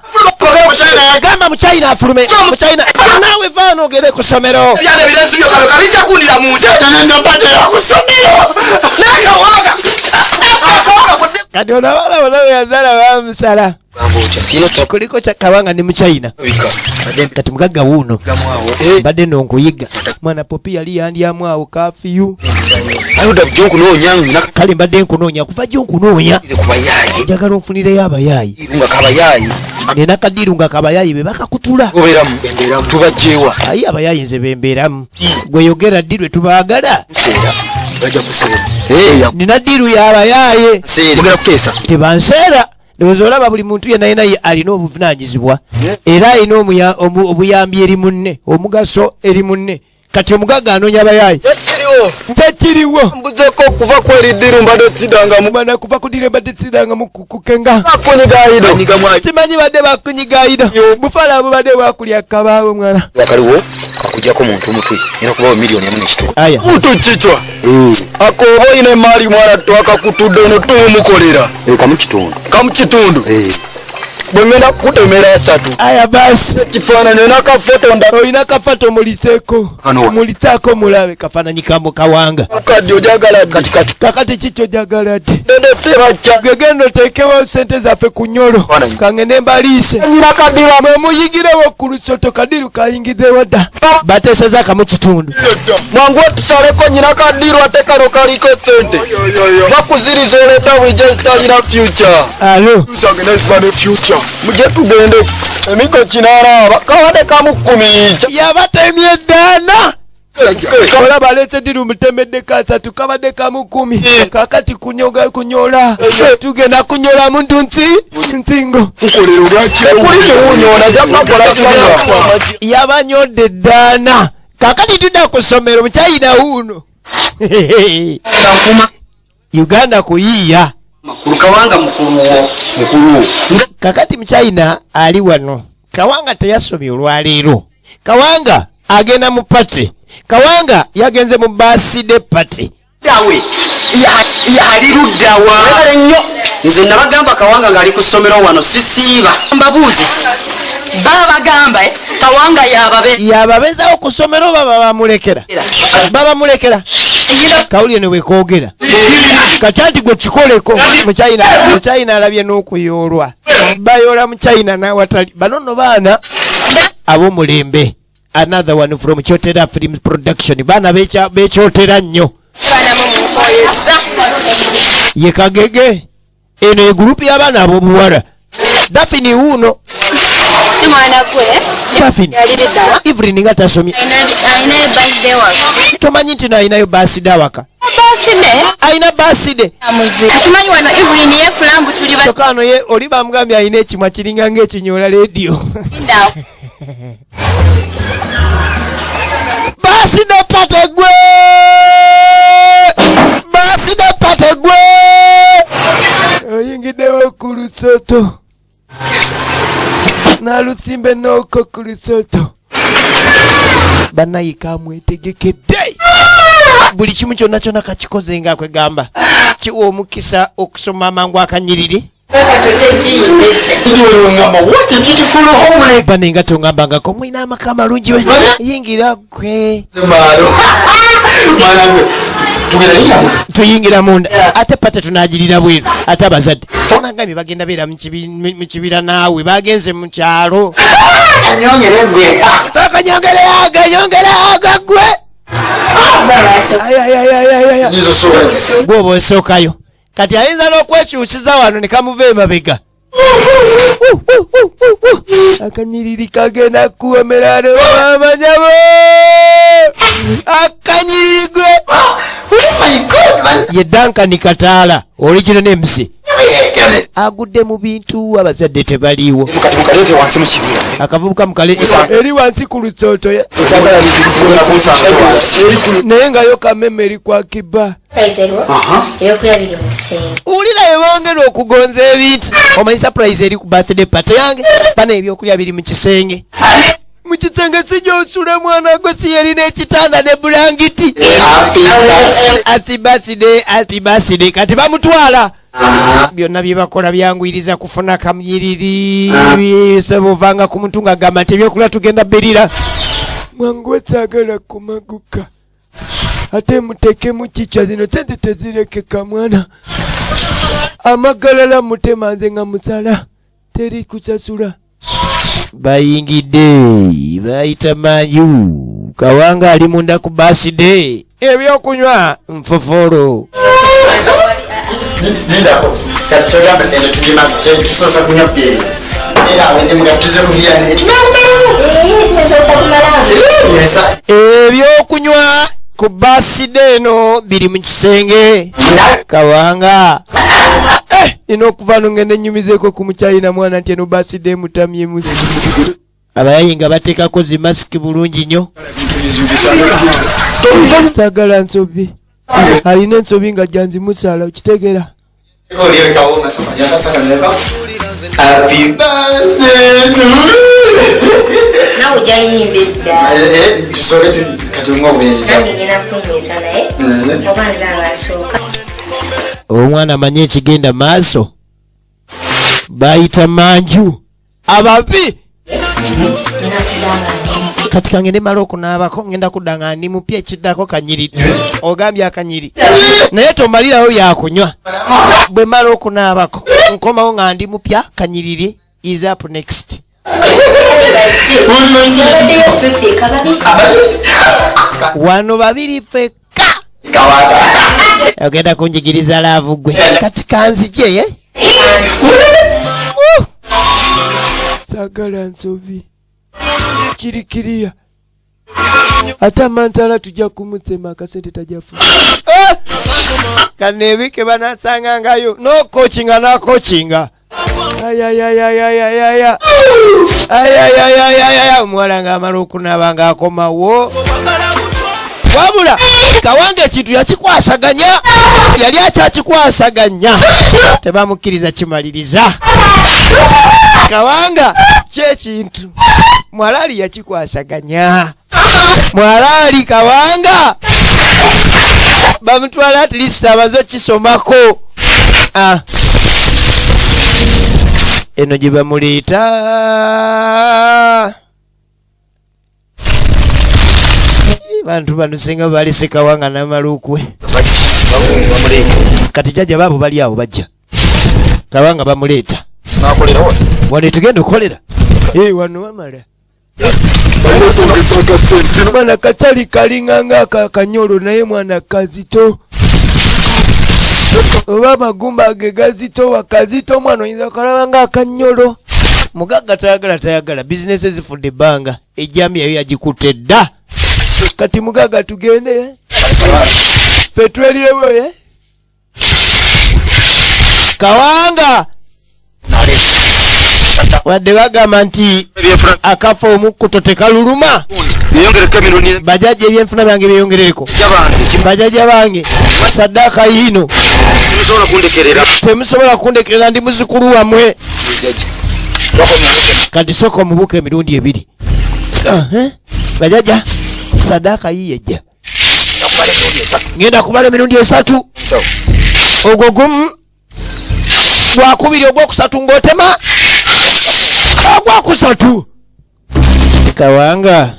Gamba mu China afulume. Mu China. Nawe vano ogere ku ssomero. Byana birenzi byo kalo kabija kundira mu nte. Nenda pate ya ku ssomero. Nakawanga. Kati onabala wanawe yazala bamusala. Kuliko cha Kawanga ni mu China. Kati mugagga wuno. Badde nonkuyiga. Mwana Popi yali yandyamu awo kafiyu. Ayuda bjonku nonya. Kale mbadde nkunoonya kuva gyonkunoonya. Njagala onfunireyo abayayi. Nga kabayayi. Nena kadiru nga kabayayi be bakakutula. Oberamu tubajewa. Ayi abayayi nze bembeeramu. Gwe yogera ddirwe tubaagala. Bajja kusera. Nina ddiru y'abayaye. Mugera kuteesa. Tebanseera. Ndowooza olaba buli muntu yenna yenna alina obuvunaanyizibwa. Era alina obuyambi eri munne. Omugaso eri munne. Kati omugagga anoonya abayayi. Tekiriwo. Mbuzeko okuva kweri ddiru mbadde sidangamu. Bana kuva ku ddiru mbadde sidangamu kukenga. Bakunyigaayida. Kimanyi badde bakunyigaayida. Bufala abo badde bakulya kabaawo mwana. Wakaliwo kakujjako muntu omutwe. Era kubawo miliyoni emu n'ekituufu. Aya. Muntu kichwa. Akobo ine mali mwana twakakutudde ono tuyumukolera. Kamukitundu. Bwengenda kutemera 3. Aya basi. Kifaananyi nakafoto ndaba. Oyina kafoto muliseko. Mulitako mulabe kafaananyi kambo Kawanga. Kadi ojagala katikati. Kakati kikyo jagala ati. Dende tebacha. Gegendo tekewo sente zaffe ku nnyolo. Kangende mbaliise. Nyina kadiwa. Mwemuyigirewo ku lusoto kadiru kayingizeewo dda. Bateeseza akamu kitundu. Mwangu tusaleko nyina kadiru ate kano kaliko sente. Bakuziriza oleta buli gesitalina future. Alo. Usangenezibane future. Muje tugende. Emiko kinara kawadde kamu 10. Yabatemye eddaana. Olaba aletse ddiru mutemedde ka 3 kabadde kamu 10. Kakati kunyola. Tugenda kunyola muntu nsingo. Yabanyodde eddaana. Kakati tudda ku ssomero mu China wuno. Uganda kuyiiya. Kawanga mukulu. Kakati mu China ali wano. Kawanga teyasomye olwaleero. Kawanga agenda mu pate. Kawanga yagenze mu birthday party. Dawe yali luddawa. Nnyo. Nze nabagamba Kawanga ngali ku ssomero wano sisiiba. Mbabuuze. Bagamba Kawanga yababezawo ku ssomero baba bamulekera. Kawulire ne wekoogera. Kati anti gwe kikoleko mu China alabye n'okuyoolwa. Bayoola mu China n'awatali. Bano nno baana ab'omulembe. Another one from Chotera Films Production. Baana bekyotera nnyo. Ye Kagege. Eno ye gurupu y'abaana ab'obuwala. Daphne wuuno. Mwana gwe. Daphne. Evelyn nga tasomye. Ayina birthday waka. Tomanyi nti ayinayo birthday awaka. Ayina birthday. Akimanyi wano Evelyn ye Flambu tuli ba. Sokano ye oli bamugambye ayina ekimwa kiringa ng'ekinyola radio. Birthday party gwe. Birthday party gwe. Oyingiddewo ku lusoto. Nalusimbe n'oko ku lusoto. Bannayika mwetegekedde. buli kimu kyonna kyonna kakikoze nga kwegamba kiwa omukisa okusoma amangu akanyiriri banenga tongambangako mwina amaka amalungi we yingira gwe tuyingira munda ate pate tunagirira bweru ate abazadde onangambye bagenda beera mu kibira naawe bagenze mu kyalo sokanyongere aga gwe gwoba osookayo kati ayinza n'okwekyusiza wano ne kamuva emabega akanyiriri kagenda kuwemera nobamanyabo akanyiriri gwe ye Duncan Kataala original names agudde mu bintu abazadde tebaliiwo akavubuka mukale eri wansi ku lutoto naye nga yo kameme eri kwa kiba ulira yebongera okugonza ebintu omanyi surprise eri ku birthday party yange bana ebyokulya biri mu kisenge mukitenge sijosula mwana gwe siyerina ekitanda ne bulangiti happy birthday kati bamutwala byonna byebakola byangwiriza kufuna kamyiriri sebovanga ku muntu nga gamba nti ebyokulya tugenda berira mwangu wetagala kumaguka ate muteke mu kichwa zino sente tezirekeka mwana amagalala mutemanze nga musala teri kusasula bayingidde bayita manyu kawanga ali munda ku birthday ebyokunywa nfofolo Nindako, kati kyogamba nende tusosa kunywa byeri. Era wende mugatuze kubyera ne ebyokunywa ku birthday eno biri mu kisenge kawanga nina okuva nongenda ennyumizeko ku mukyayina mwana nti eno birthday mutamyemu abayayinga bateekako zimasiki bulungi nnyo sagala nsobi alina ensobi nga janzimusala okitegeera Happy birthday nawe jayimbidda tusoke katunga obwezi nange ngenda kunywesa naye oba nze angasooka omwana amanye ekigenda maaso bayita manju ababi kati kangende mala okunaabako ngenda kudda nga ndi mupya ekiddako kanyiri ogambye akanyiri naye tomalirawo yakunywa bwe mala okunaabako nkomawo nga ndi mupya kanyiriri is up next wano babiri feka ogenda kunjigiriza laavu gwe kati kanzije sagala nsobi kirikiriya ate amantala tujja kumutema akasente tajafuna kanebike banasangangayo nokokinga nakokinga ayayayayayaya omuwala nga amala okunaba nga akomawo wabula kawange ekintu yakikwasaganya yali akyakikwasaganya tebamukkiriza kimaliriza kawanga kyekintu mwalaali yakikwasaganya mwalaali kawanga bamutwala at least abazo kisomako eno gye bamuleeta bantu bano singa balese kawanga namalukwe kati jajja baabo bali awo bajja kawanga bamuleeta wano tugenda okukolera wano wamala mwana katali kalinganga akakanyolo naye mwana kazito oba amagumba ge gazito wakazito mwana oyinza kalabanga akanyolo mugagga tayagala bizinesi zifudde ebbanga ejjami yayo yagikutte dda kati mugagga tugende fe twelyewo kawanga wadde bagamba nti akafa omukkuto tekaluluma bajaji ebyenfuna byange byeyongerereko bajaji bange saddaaka yiino temusobola kundekerera ndi muzukulu wammwe kati soka omubuuka emirundi ebiri bajaja saddaaka yiiyejja ngenda kubala emirundi 3 ogwo gumu gwakubiri ogwokusatu ng'otema ogwokusatu Kawanga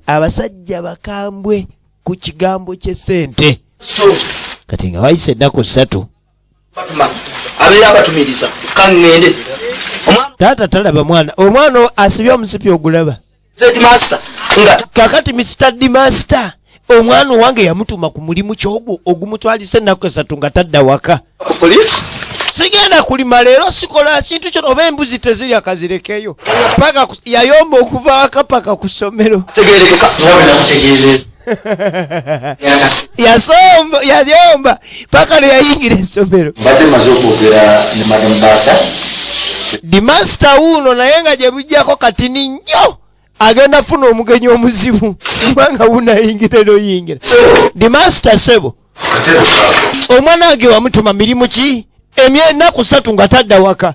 abasajja bakambwe ku kigambo ky'essente kati nga wayise ennaku 3 abeera akatumiriza kaŋŋende taata talaba omwana asibye omusipi ogulaba kakati Mr. Dimaster omwana wange yamutuma ku mulimu kyogwo ogumutwalisa ennaku 3 nga tadda waka sigenda kulima leero sikola kintu kyo oba embuzi teziri akazirekeyo paka yayomba okuva akapaka ku ssomero yayomba paka leyayingira essomero Dimaster uno naye nga gye bujjako katini nnyo agenda funa omugenyi omuzibu kubanga wunayingira noyingira Dimaster sebo omwana wange wamutuma mirimu ki ennaku 3 nga tadda waka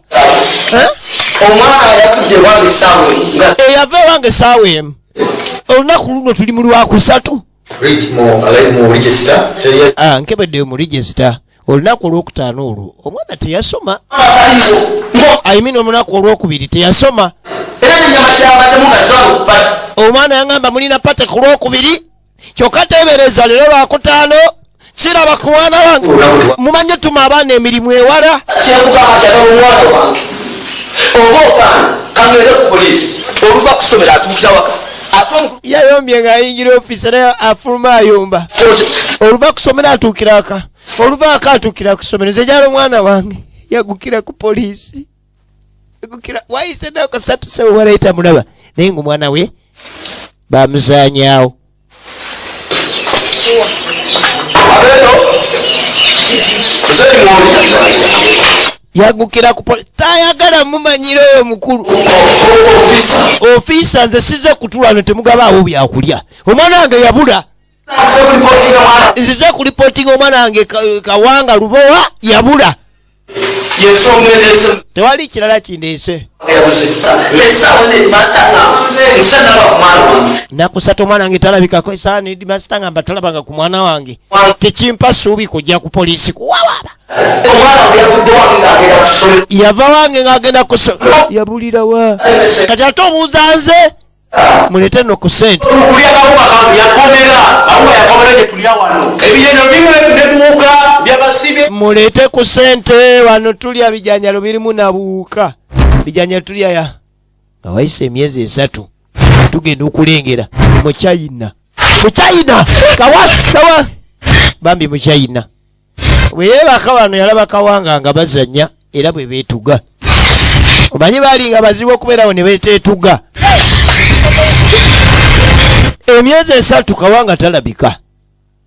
omwana yatudde wange saawe eyava ewange saawa emu olunaku luno tuli mu Lwakusatu nkebedde mu register olunaku olwokutaano olwo omwana teyasoma ayimina olunaku olwokubiri teyasoma omwana yangamba mulina pate ku lwokubiri kyokka teebereza leero Lwakutaano kiraba ku mwana wange mumanye tuma abaana emirimu ewala oluva kusomera atuukira waka yayombye ng'ayingira ofiisi naye afuluma ayomba oluva kusomera atuukira aka oluva aka atuukira ku ssomero nze jala omwana wange yagukira ku poliisi wayise ennaku 3 sewe walayita mulaba naye ngaomwana we bamusaanyaawo yagukira ku poliisi tayagala mumanyira oyo mukulu ofiisa nze size kutulano temugabaawo byakulya omwana wange yabula nzize kulipootinga omwana wange Kawanga Lubowa yabula tewali kirala kindeese naku 3 omwana wange talabikako esaani Dimaster ngamba talabanga ku mwana wange tekimpa ssuubi kujja ku poliisi kuwawaaba yava wange ng'agenda ku yabulirawa kati ate obuuza nze mulete no ku ssente mulete ku ssente wano tulya bijanjalo birimu na buuka bijanjalo tulya ya awayise emyezi 3 tugenda okulengera mu China kawa bambi mu China weyeebaka wano yalaba Kawanga nga bazanya era bwe beetuga omanyi baali nga bazibu okubeerawo ne beeteetuga emyezi 3 Kawanga talabika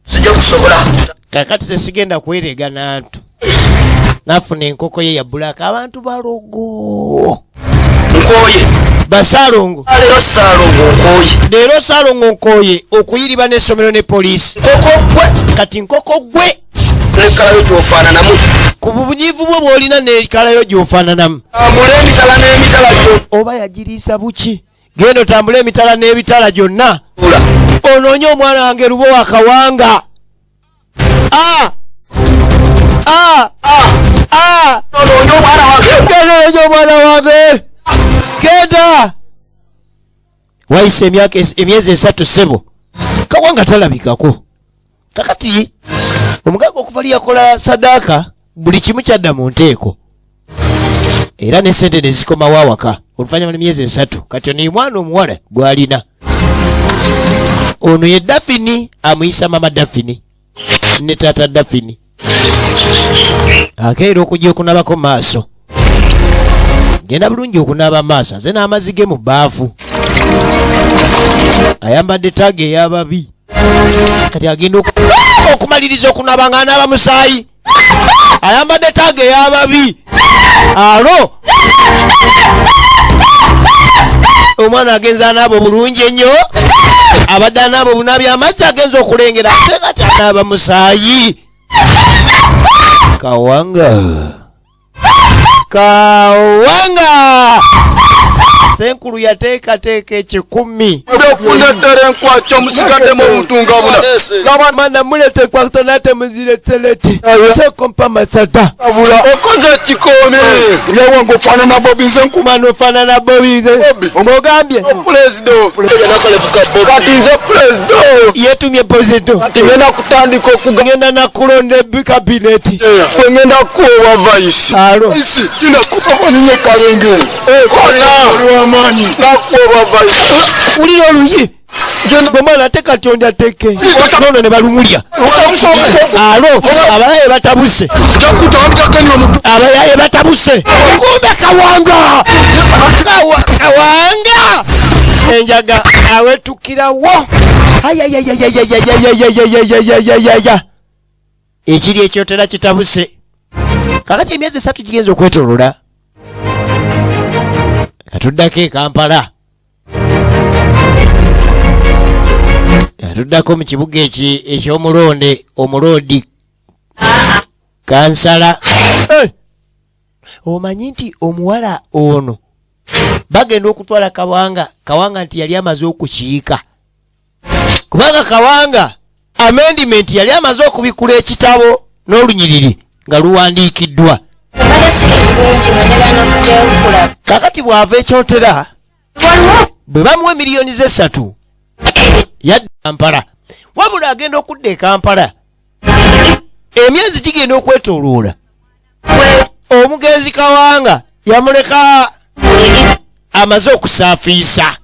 sijja kusobola kakati sesigenda kwerega nantu nafuna enkoko ye ya bulaka abantu balogo nkoye basalongo leero Salongo nkoye okuyiriba n'essomero ne poliisi kati nkoko gwe nekalayo gyofaananamu ku bunyiivu bwe bw'olina nekalayo gy'ofaananamu amule emitala n'emitala gyo oba yagiriisa buki genda otambule emitala n'ebitala gyonna onoonye omwana wange Lubowa Kawanga onoonye omwana wange genda wayise emyezi 3 sebo Kawanga talabikako kakati omugaga okuva lyakola sadaaka buli kimu kyadda mu nteeko era ne ssente ne zikomawo awaka oluvannyuma n'emyezi 3 kati ono ye mwana omuwala gw'alina ono ye Daphne amuyisa mama Daphne ne taata Daphne akeera okujja okunabako maaso genda bulungi okunaaba maaso aze n'amazzi ge mu bbaafu ayambadde taaga ey'ababi kati agenda okumaliriza okunaba nga anaaba musaayi ayambadde taaga ey'ababi alo omwana agenza anaaba bulungi ennyo abadde anaaba obunaabi amazzi agenza okulengera ate kati anaaba musaayi Kawanga Senkulu yateekateeka ekikumi. Okunettera enkwaca musigaddemu obutungabuna. Laba mana mulete kwakto nate muzire tseleti. Sekompa matsata. Okoze ekikoomi. Yawangu ofaanana Bobby nze Kumano ofaanana Bobby nze. Omugambye. Pulezidenti. Kati nze pulezidenti. Yetumye pozito. Kati ngenda kutandika ngenda nakulonda kabineti. Ngenda kuwa vice. Alo. Isi inakupa ninye kalenge. Kona. Amaanyi. Nakuwa vice. Uliro oluyi. Bomana teka tonda teke. Nono ne balumulya. Alo, abaye batabuse. Abaye batabuse. Kumbe Kawanga. Kawanga. Enjaga awetukirawo. Ayayayayayayayayayayayayayaya. Ekiri ekyotera kitabuse. Kakati emyezi 3 kigenzo kwetolola. Katuddako e Kampala. Katuddako mu kibuga eky'omulonde omulodi kansala. Omanyi nti omuwala ono bagenda okutwala Kawanga nti yali amaze okukiika. Kubanga Kawanga amendment yali amaze okubikula ekitabo n'olunyiriri nga luwandiikiddwa. Kakati bw'ava ekyotera bwe bamuwa miliyoni ze 3 yadda Kampala. Wabula agenda okudda e Kampala. Emyezi gigenda okwetoloola. Omugenzi Kawanga yamuleka amaze okusaafiisa.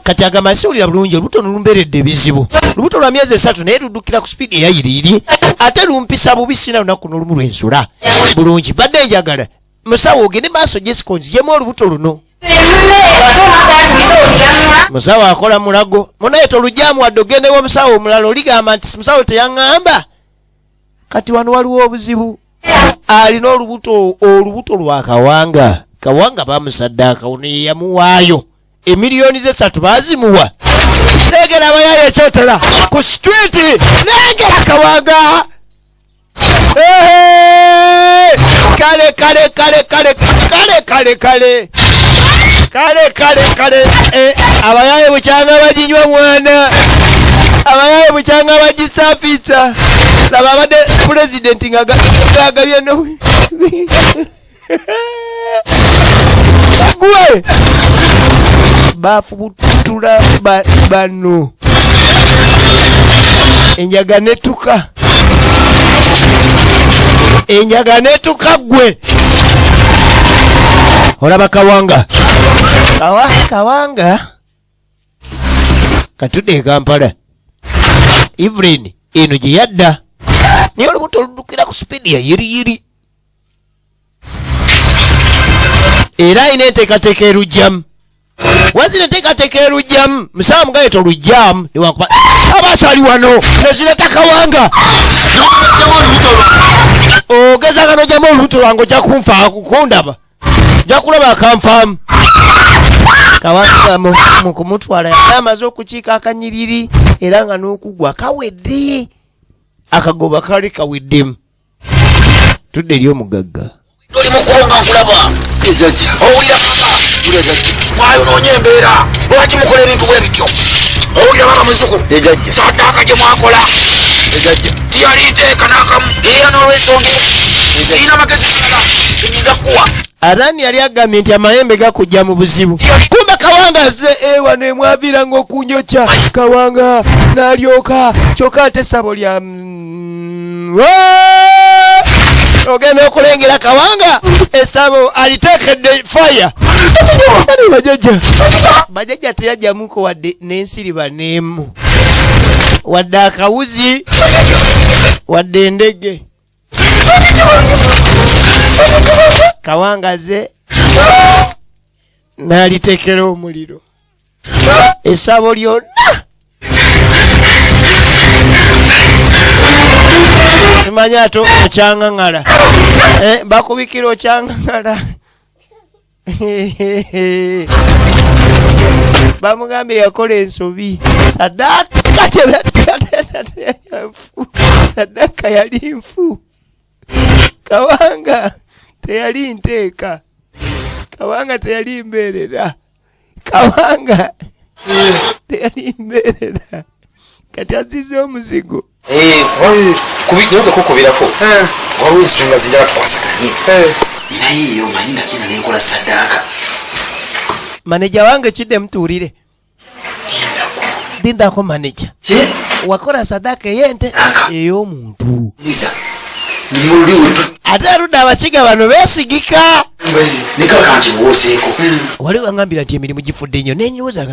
Kati agamba siwulira bulungi olubuto lumberedde ebizibu. Lubuto lwa myezi 3 naye luddukira ku speedi eyayiriiri. Ate lumpisa bubi sina lunaku n'olumu lwensula. Bulungi badde njagala musawo ogende maaso Jessica onzijemu olubuto luno. Musawo akola mulago. Munaye tolujjamu wadde ogendewo omusawo omulala oligamba nti musawo teyaŋŋamba. Kati wano waliwo obuzibu. Alina olubuto lwa Kawanga. Kawanga bamusaddaaka ono ye yamuwaayo. Emiliyoni ze 3 bazimuwa. Negera abayaye ekyotera ku street. Negera Kawanga. Kale. Abayaye bukyanga baginywa mwana. Abayaye bukyanga bagisafisa. Laba abadde pulezidenti nga agabye no. Gwe. Bafubutula bano. Enjaga netuka gwe. Olaba Kawanga. Kawanga. Katudde e Kampala. Evelyn eno gye yadda. Naye olubuto luddukira ku speedi ya yiriyiri. Era ayina enteekateeka erujjamu. Wazina enteekateeka erujjamu. Musawo mugaye tolujjamu. Newakuba abakyali wano nezireta Kawanga. Ogezanga n'ojjamu olubuto lwange ojja kunfa kukundaba. Ojja kulaba akanfaamu. Kawanga mu kumutwala yali amaze okukiika akanyiriri era nga n'okugwa kawedde. Akagoba kali kaweddemu. Tudde eri omugagga. Oli mukulonga nkulaba. Ejajja. Owulira mwayonoonye embeera. Lwaki mukola ebintu bwe bityo? Owulira baba muzzukulu. Ejajja. Saddaaka gye mwakola. Ejajja. Tiyali nteeka n'akamu. Era n'olw'ensonga sirina magezi malala enyinza kukuwa. Arani yali agambye nti amayembe gakujja mu buzibu. Kumbe Kawanga azze wano emwaviiranga okunyokya. Kawanga n'alyoka kyokka ate essabo lya ogenda okulengera Kawanga essabo aliteekedde fire. Bajajja teyajjamuko wadde n'ensiriba n'emu. Wadde akawuzi wadde endege. Kawanga ze n'aliteekera omuliro. Essabo lyonna simanya ate okyangaŋŋala. Bakubikira okyangaŋŋala. Bamugambye yakola ensobi. Saddaaka yali nfu. Kawanga teyali nteeka Kawanga teyali mbeerera Kawanga teyali mbeerera kati azize omuzigo kubigeza kukubirako waliwo ensonga zirala twasaganye naye eyo manyi nakina nenkola saddaaka maneja wange kidde mutuulire dindako maneja wakola saddaaka ey'ente ey'omuntu ate aludde abakiga bano beesigika wali wangambira nti emirimu gifudde nnyo nenyiwoza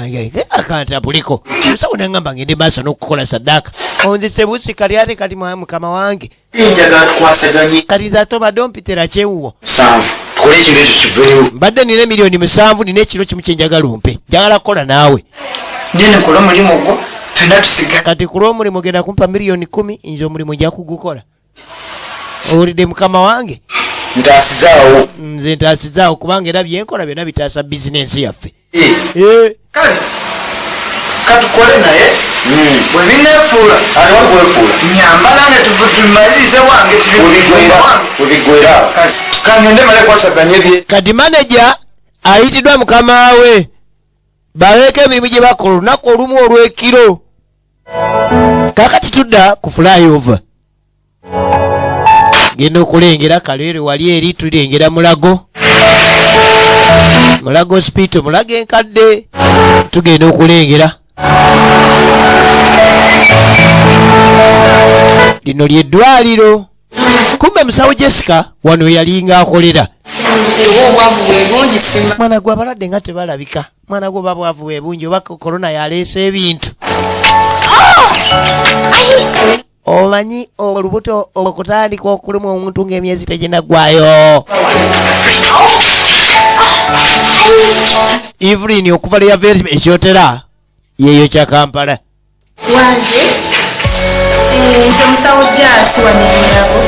akantabuliko musawo nangamba ngende maaso n'okukola saddaaka onzise busika lyate kati mukama wange kati nze ate obadde ompitira kyewuwo mbadde nina miliyoni 7 nina ekiro kimu kyenjagala ompe njagala kukola naawe kati ku lw'omulimu genda kumpa miliyoni 10 nze omulimu nja kugukola owulidde mukama wange ntaasizaawo nze ntaasizaawo kubanga era byenkola byonna bitaasa bizinensi yaffe kale katukole naye bwebineefuula aliwakwefuula nyamba nange tumalirize wange webigwera kangende male kwasaganya bye kati maneja ayitiddwa mukama we baleeka emirimu gye bakola olunaku olumu olw'ekiro kakati tudda ku flyover genda okulengera kaleere wali eri tulengera mulago hospital mulago enkadde tugenda okulengera lino lyeddwaliro kumbe musawo Jessica wano yalinga akolera mwana gwe abalwadde nga tebalabika mwana gwe babwavu bwe bungi oba korona yaleese ebintu omanyi olubuto okutandika okuluma omuntu ng'emyezi teginagwayo Evelyn okuva leyaveri ekyotera yeyo kya Kampala wanje nze musawo Jasi wanemulago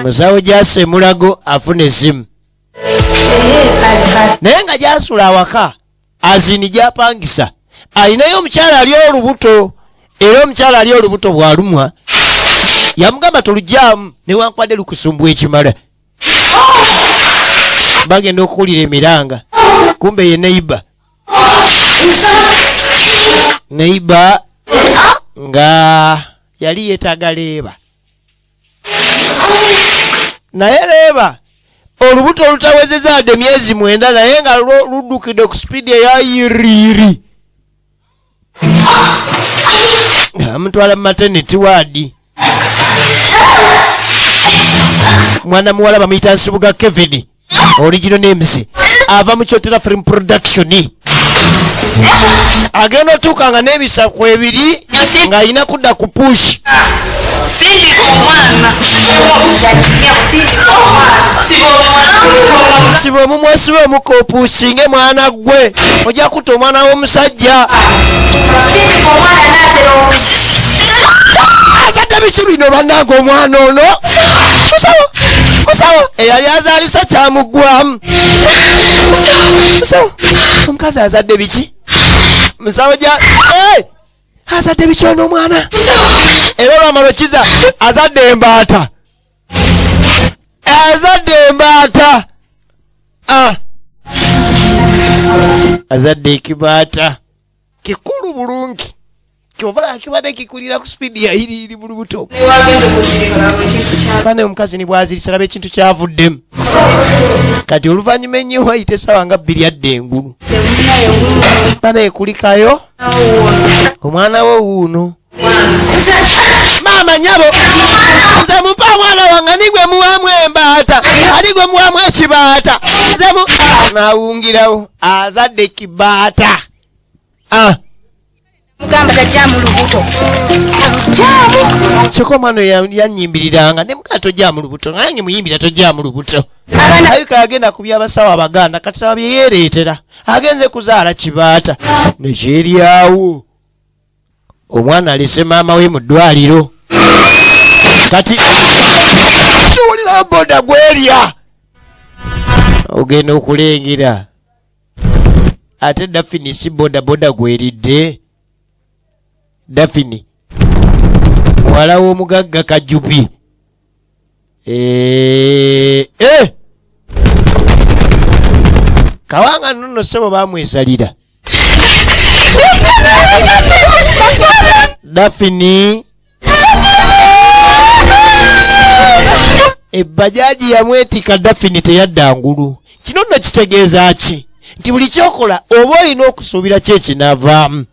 musawo Jasi mulago afuna esimu naye nga gyasula awaka azini gyapangisa alinayo omukyala ali olubuto era omukyala ali olubuto bwalumwa yamugamba tolujjamu newankwadde lukusumbu ekimala bagenda okuwulira emiranga kumbe ye neiba nga yali yeetaaga leeba naye leeba olubuto olutawezezadde emyezi 9 naye nga luddukidde ku sipiidi eyayiriiri amutwala mu maternity ward mwana muwala bamuyita Nsubuga Kevin original names ava mu Kyotera Film Production agenda otuuka nga n'ebisaku ebiri ng'alina kudda ku push siba omumwa siba omukopuusinge mwana gwe ojja kutta omwana w'omusajja azadde biki bino bannanga omwana ono musawo eyali azaalisa kyamuggwamu musawo omukazi azadde biki musawo azadde biki ono omwana era olwamala kiza azadde embaata azadde ekibaata kikulu bulungi kyovala kibadde kikulira ku speedi yayiriiri mu lubuto bane omukazi ni bwazirisa laba ekintu kyavuddemu kati oluvannyuma ennyo wayite essaawa nga 2 adde engulu bane ekulikayo omwana wo wuuno maama nyabo nze mupa omwana wange nigwe muwamu embaata ali gwe muwamu ekibaata nze nawungirawo azadde kibaata mugamba tajjamu lubuto kyokka omwana yanyimbiriranga ne mugaa tojjamu lubuto nange muyimbira tojjamu lubuto ayuka yagenda ku byabasawo abaganda kataba bye yeereetera agenze kuzaala kibaata nekyeryawo omwana alese maama we mu ddwaliro kati kiwulira boda gwerya ogenda okulengera ate Dafini si boda gweridde Dafini muwala w'omugagga Kajubi Kawanga nno sebo bamwesalira. Daphne ebbajaji yamwetika Daphne teyadda ngulu. Kino nno kitegeeza ki? Nti buli kyokola oba olina okusuubira ki ekinaavaamu.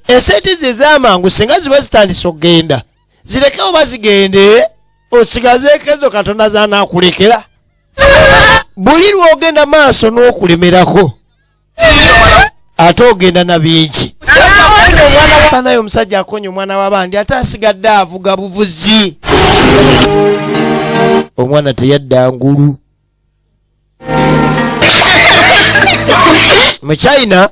Esente ze z'amangu singa ziba zitandise okugenda zireke oba zigende osigazeeko ezo Katonda z'anaakulekera. Buli lw'ogenda maaso n'okulemerako ate ogenda na bingi. Naye omusajja akonya omwana w'abandi ate asigadde avuga buvuzi. Omwana teyadda ngulu. Mu China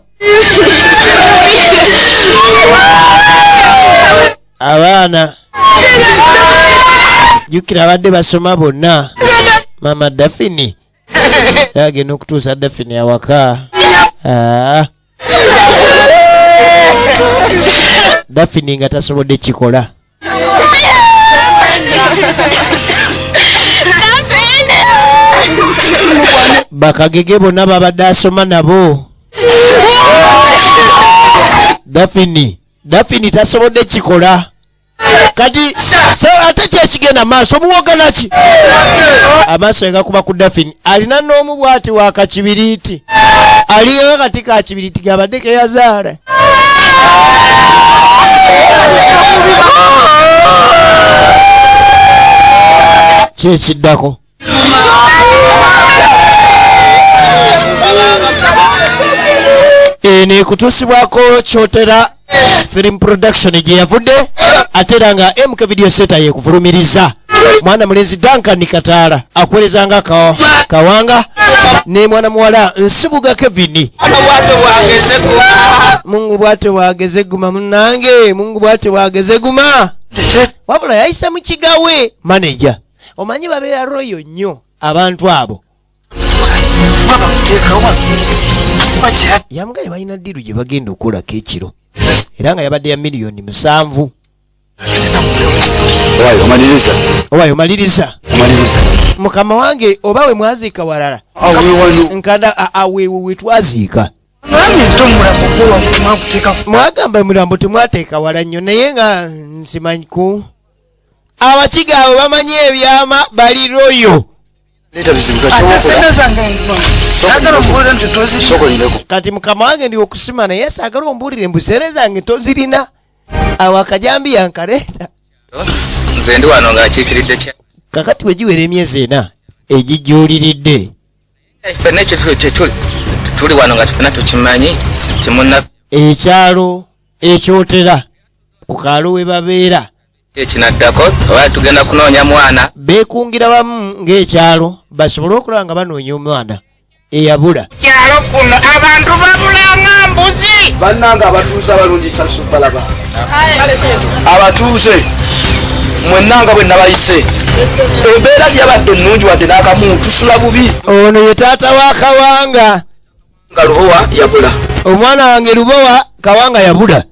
abaana jjukira abadde basoma bonna. Mama Daphne agenda okutuusa Daphne awaka. Daphne nga tasobodde kikola. Bakagege bonna babadde asoma nabo. Daphne tasobodde kikola. Kati ate kyekigenda maaso muwogana ki? Amaaso egakuba ku Daphne. Alina n'omu bw'ati wa kakibiriiti. Aliyo kati ka kibiriiti gabadde keyazaala. Kyekiddako. Ene kutuusibwako Kyotera Film Production gye yavudde ate era nga MK Video Center yekuvulumiriza. Mwana mulenzi Duncan Kataala akolezanga Kawanga ne mwana muwala Nsibuga Kevin. Mungu bwate wageze guma munange. Mungu bwate wageze guma. Wabula yayisa mu kigawe manager. Omanyi babeera royo nnyo abantu abo. Yamugaye balina ddiru gye bagenda okukolako ekiro era nga yabadde ya miliyoni 7. Owayo maliriza. Mukama wange oba we mwaziika walala nkanda aweewo we twaziika. Mwagamba mulambo temwateeka wala nnyo naye nga nsimanyiku abakiga abo bamanyi ebyama bali royo. Kati mukama wange ndi okusima naye saagala ombuulire mbusere zange tozirina. Awo akajambi yankareeta. Nze ndi wano ng'akiikiridde kya. Kakati bwe giwera emyezi 4 egijjuuliridde. Ffenna ekyo tuli wano nga tufena tukimanyi timuna. Ekyalo ekyotera ku kaalo we babeera. Ekinaddako oba tugenda kunoonya mwana. Beekungira wamu ng'ekyalo basobole okulaba nga banoonya omwana eyabula. Kyalo kuno abantu babulanga mbuzi. Bannanga abatuuze abalungi salisubalaba. Abatuuze mwennanga bwe nabayise. Embeera yabadde ennungi wadde n'akamu tusula bubi. Ono ye taata wa Kawanga. Nga Lubowa yabula. Omwana wange Lubowa Kawanga yabula.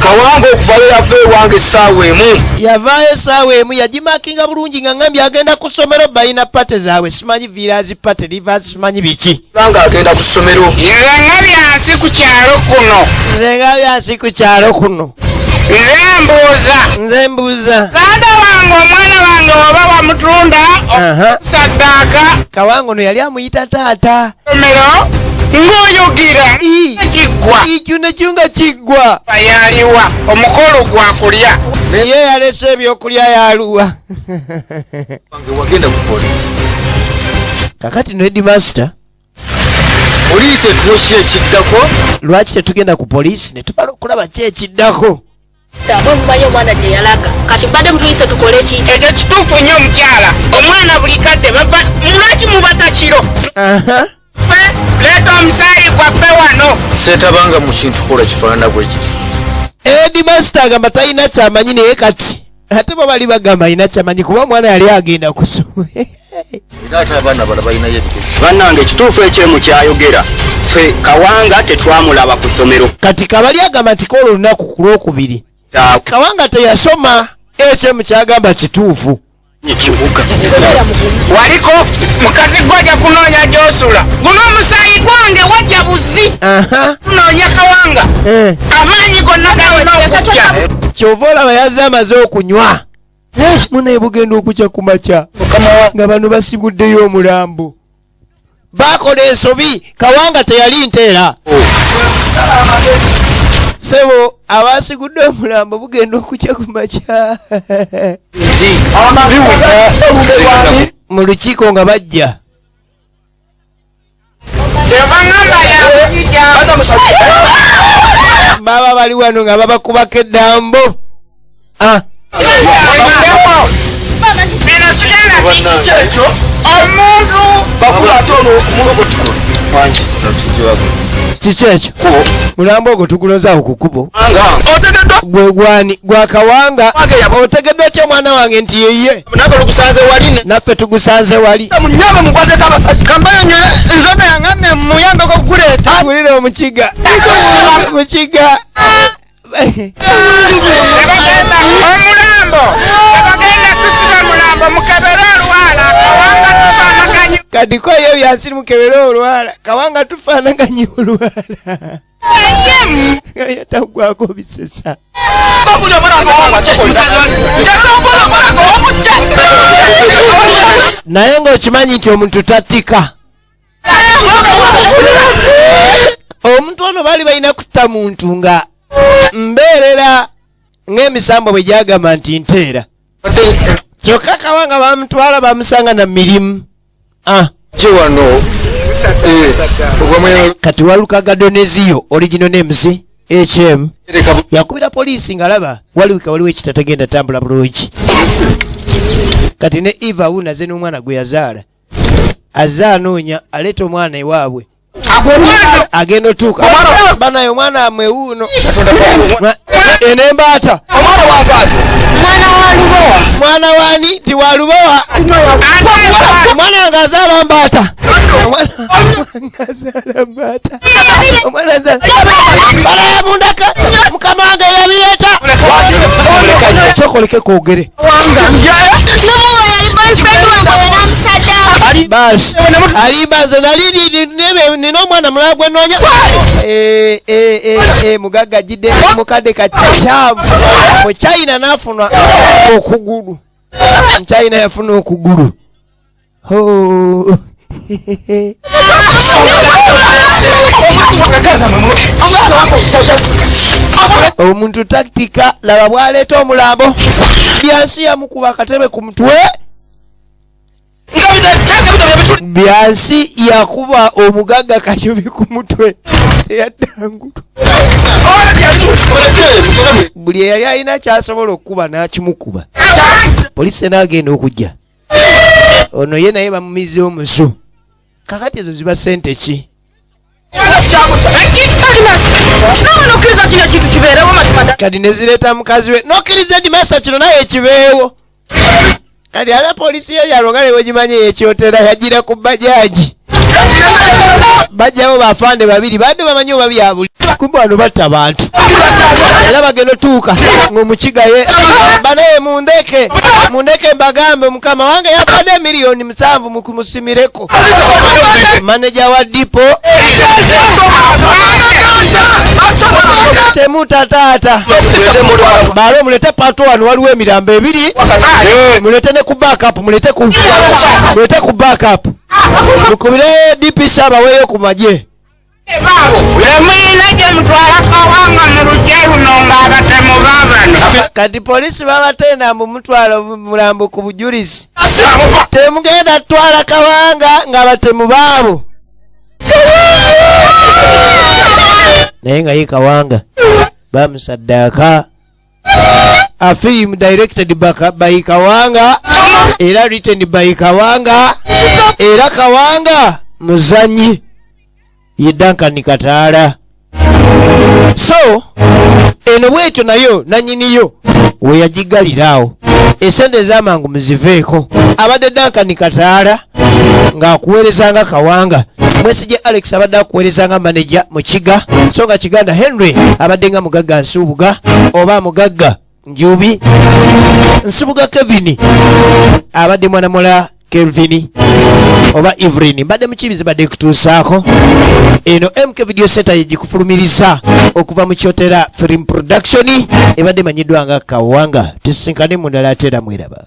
Kawanga okuvaayo yava ewange essaawa emu. Yavaayo essaawa emu yagimakinga bulungi nga ngambye agenda ku ssomero balina pate zaabwe simanyi viirazi pate rivers simanyi biki. Nga agenda ku ssomero. Nze byansi ku kyalo kuno. Nze nga byansi ku kyalo kuno. Nze mbuuza. Taata wange omwana wange oba wamutunda saddaaka. Kawanga ono yali amuyita taata. Ssomero ng'oyogira kiggwa. Ikyo nakyo nga kiggwa. Yaliwa omukolo gwa kulya. Naye yalese ebyokulya yaluwa. Wagenda ku poliisi. Kakati no headmaster. Poliisi etulo ki ekiddako? Lwaki tetugenda ku poliisi ne tumala okulaba ki ekiddako? Sitabo mubaye omwana gye yalaga. Kati badde mutuyise tukole ki? Ekyo kituufu nnyo omukyala. Omwana buli kadde bava mulaki mubata kiro. Leeta omusaayi gwaffe wano. Seetabanga mu kintu kola kifaanana bwe kiti. Headmaster agamba talina kyamanyi naye kati ate bo bali bagamba alina kyamanyi kuba omwana yali agenda kusoma. Era ate abaana bala balinayo ebigezi. Bannange ekituufu ekyemu kyayogera. Ffe Kawanga tetwamulaba ku ssomero. Kati Kabali agamba nti kola olunaku ku Lwokubiri. Kawanga teyasoma ekyemu kyagamba kituufu. waliko mukazi gwajja kunoonya gy'osula guno omusaayi gwange wajja buzi kunoonya Kawanga amaanyi gonna galina okujja kyova olaba yazze amaze okunywa munaye bugenda okukya ku makya nga bano basibuddeyo omulambo bakola ensobi Kawanga teyali nteera sebo abasigudde omulambo bugenda okukya ku makya mu lukiiko nga bajja baba bali wano nga babakubako eddambo kikyekyo mulambo ogwo tugulozaawo ku kkubo gwe gwani gwa Kawanga otegedde otya mwana wange nti yeye naffe tugusanze wali enzobe yangamye muyambeko okuguleeta gulire omukiga mukiga omulambo abagenda tusiba mulambo mukebere olwala Kawanga tufaanaganye kati ko eyo byansi mukebere olwala Kawanga tufaanaganye olwala yatagwako bisesa naye ng'okimanyi nti omuntu tattika omuntu ono baali balina kutta muntu nga mbeerera ng'emisambo bwe gyagamba nti nteera kyokka Kawanga bamutwala bamusanga na mirimu wano kati waluka Gadoneziyo original names HM yakubira poliisi nga laba waliwo ekitatagenda tambula bulungi kati ne Eva wunaze n'omwana gwe yazaala azze anoonya aleeta omwana ewaabwe agenda otuuka banaye omwana amwe wuuno enembaata mwana wani ti wa Lubowa omwana wange azaala mbaata banaye mundaka mukama wange yabireeta sokoleke kwogere basi alimbazo nina omwana mulala gwe noonya mugagga jidde mukadde kacyamu mu China nafuna okugulu China yafuna okugulu omuntu taktika laba bwaleeta omulambo byansi yamukuba akatebe ku mutwe byansi yakuba omugagga kajubi ku mutwe eyadangulu buli eyali alina kyasobola okukuba n'akimukuba poliisi n'agenda okujja ono ye naye bamumize omusu kakati ezo ziba sente ki kati nezireeta mukazi we nokkiriza edimasa kino naye ekibeewo kati ala poliisi yo yalongale wegimanyi yekyotera yagira ku bajaji bajjawo bafande babiri badde bamanyi oba byabuli kumbe wano batta bantu era bagenda otuuka ng'omukigaye banaye mundeke mbagambe mukama wange yafadde $7,000,000 mukumusimireko maneja wa dipo temutataata balo mulete pato wano waliwo emirambo ebiri mulete ne ku backup mulete ku backup mukubire DPC abaweeyo ku magye emuyina gye mutwala Kawanga mu lugya luno ng'abatemu baabano kati polisi babatenda mumutwala mulambo ku bujulizi temugenda twala Kawanga ng'abatemu baabo naye nga ye Kawanga bamusaddaaka a film directed by Kawanga era written by Kawanga era Kawanga muzanyi ye Duncan Kataala so eno bwetyo nayo nanyiniyo weyagigaliraawo esente ez'amangu muziveeko abadde Duncan Kataala ng'akuweerezanga Kawanga Mwesije Alex abadde akuweerezanga manager mu Kiga so nga Kiganda Henry abadde nga mugagga Nsubuga oba mugagga Njubi Nsubuga Kevin abadde mwana mola Kelvin oba Evelyn mbadde mukibizi badde kutuusaako eno MK Video Center yegikufulumiriza okuva mu Kyotera Film Production ebadde manyiddwa nga Kawanga tusinkane mu ndala atera mweraba.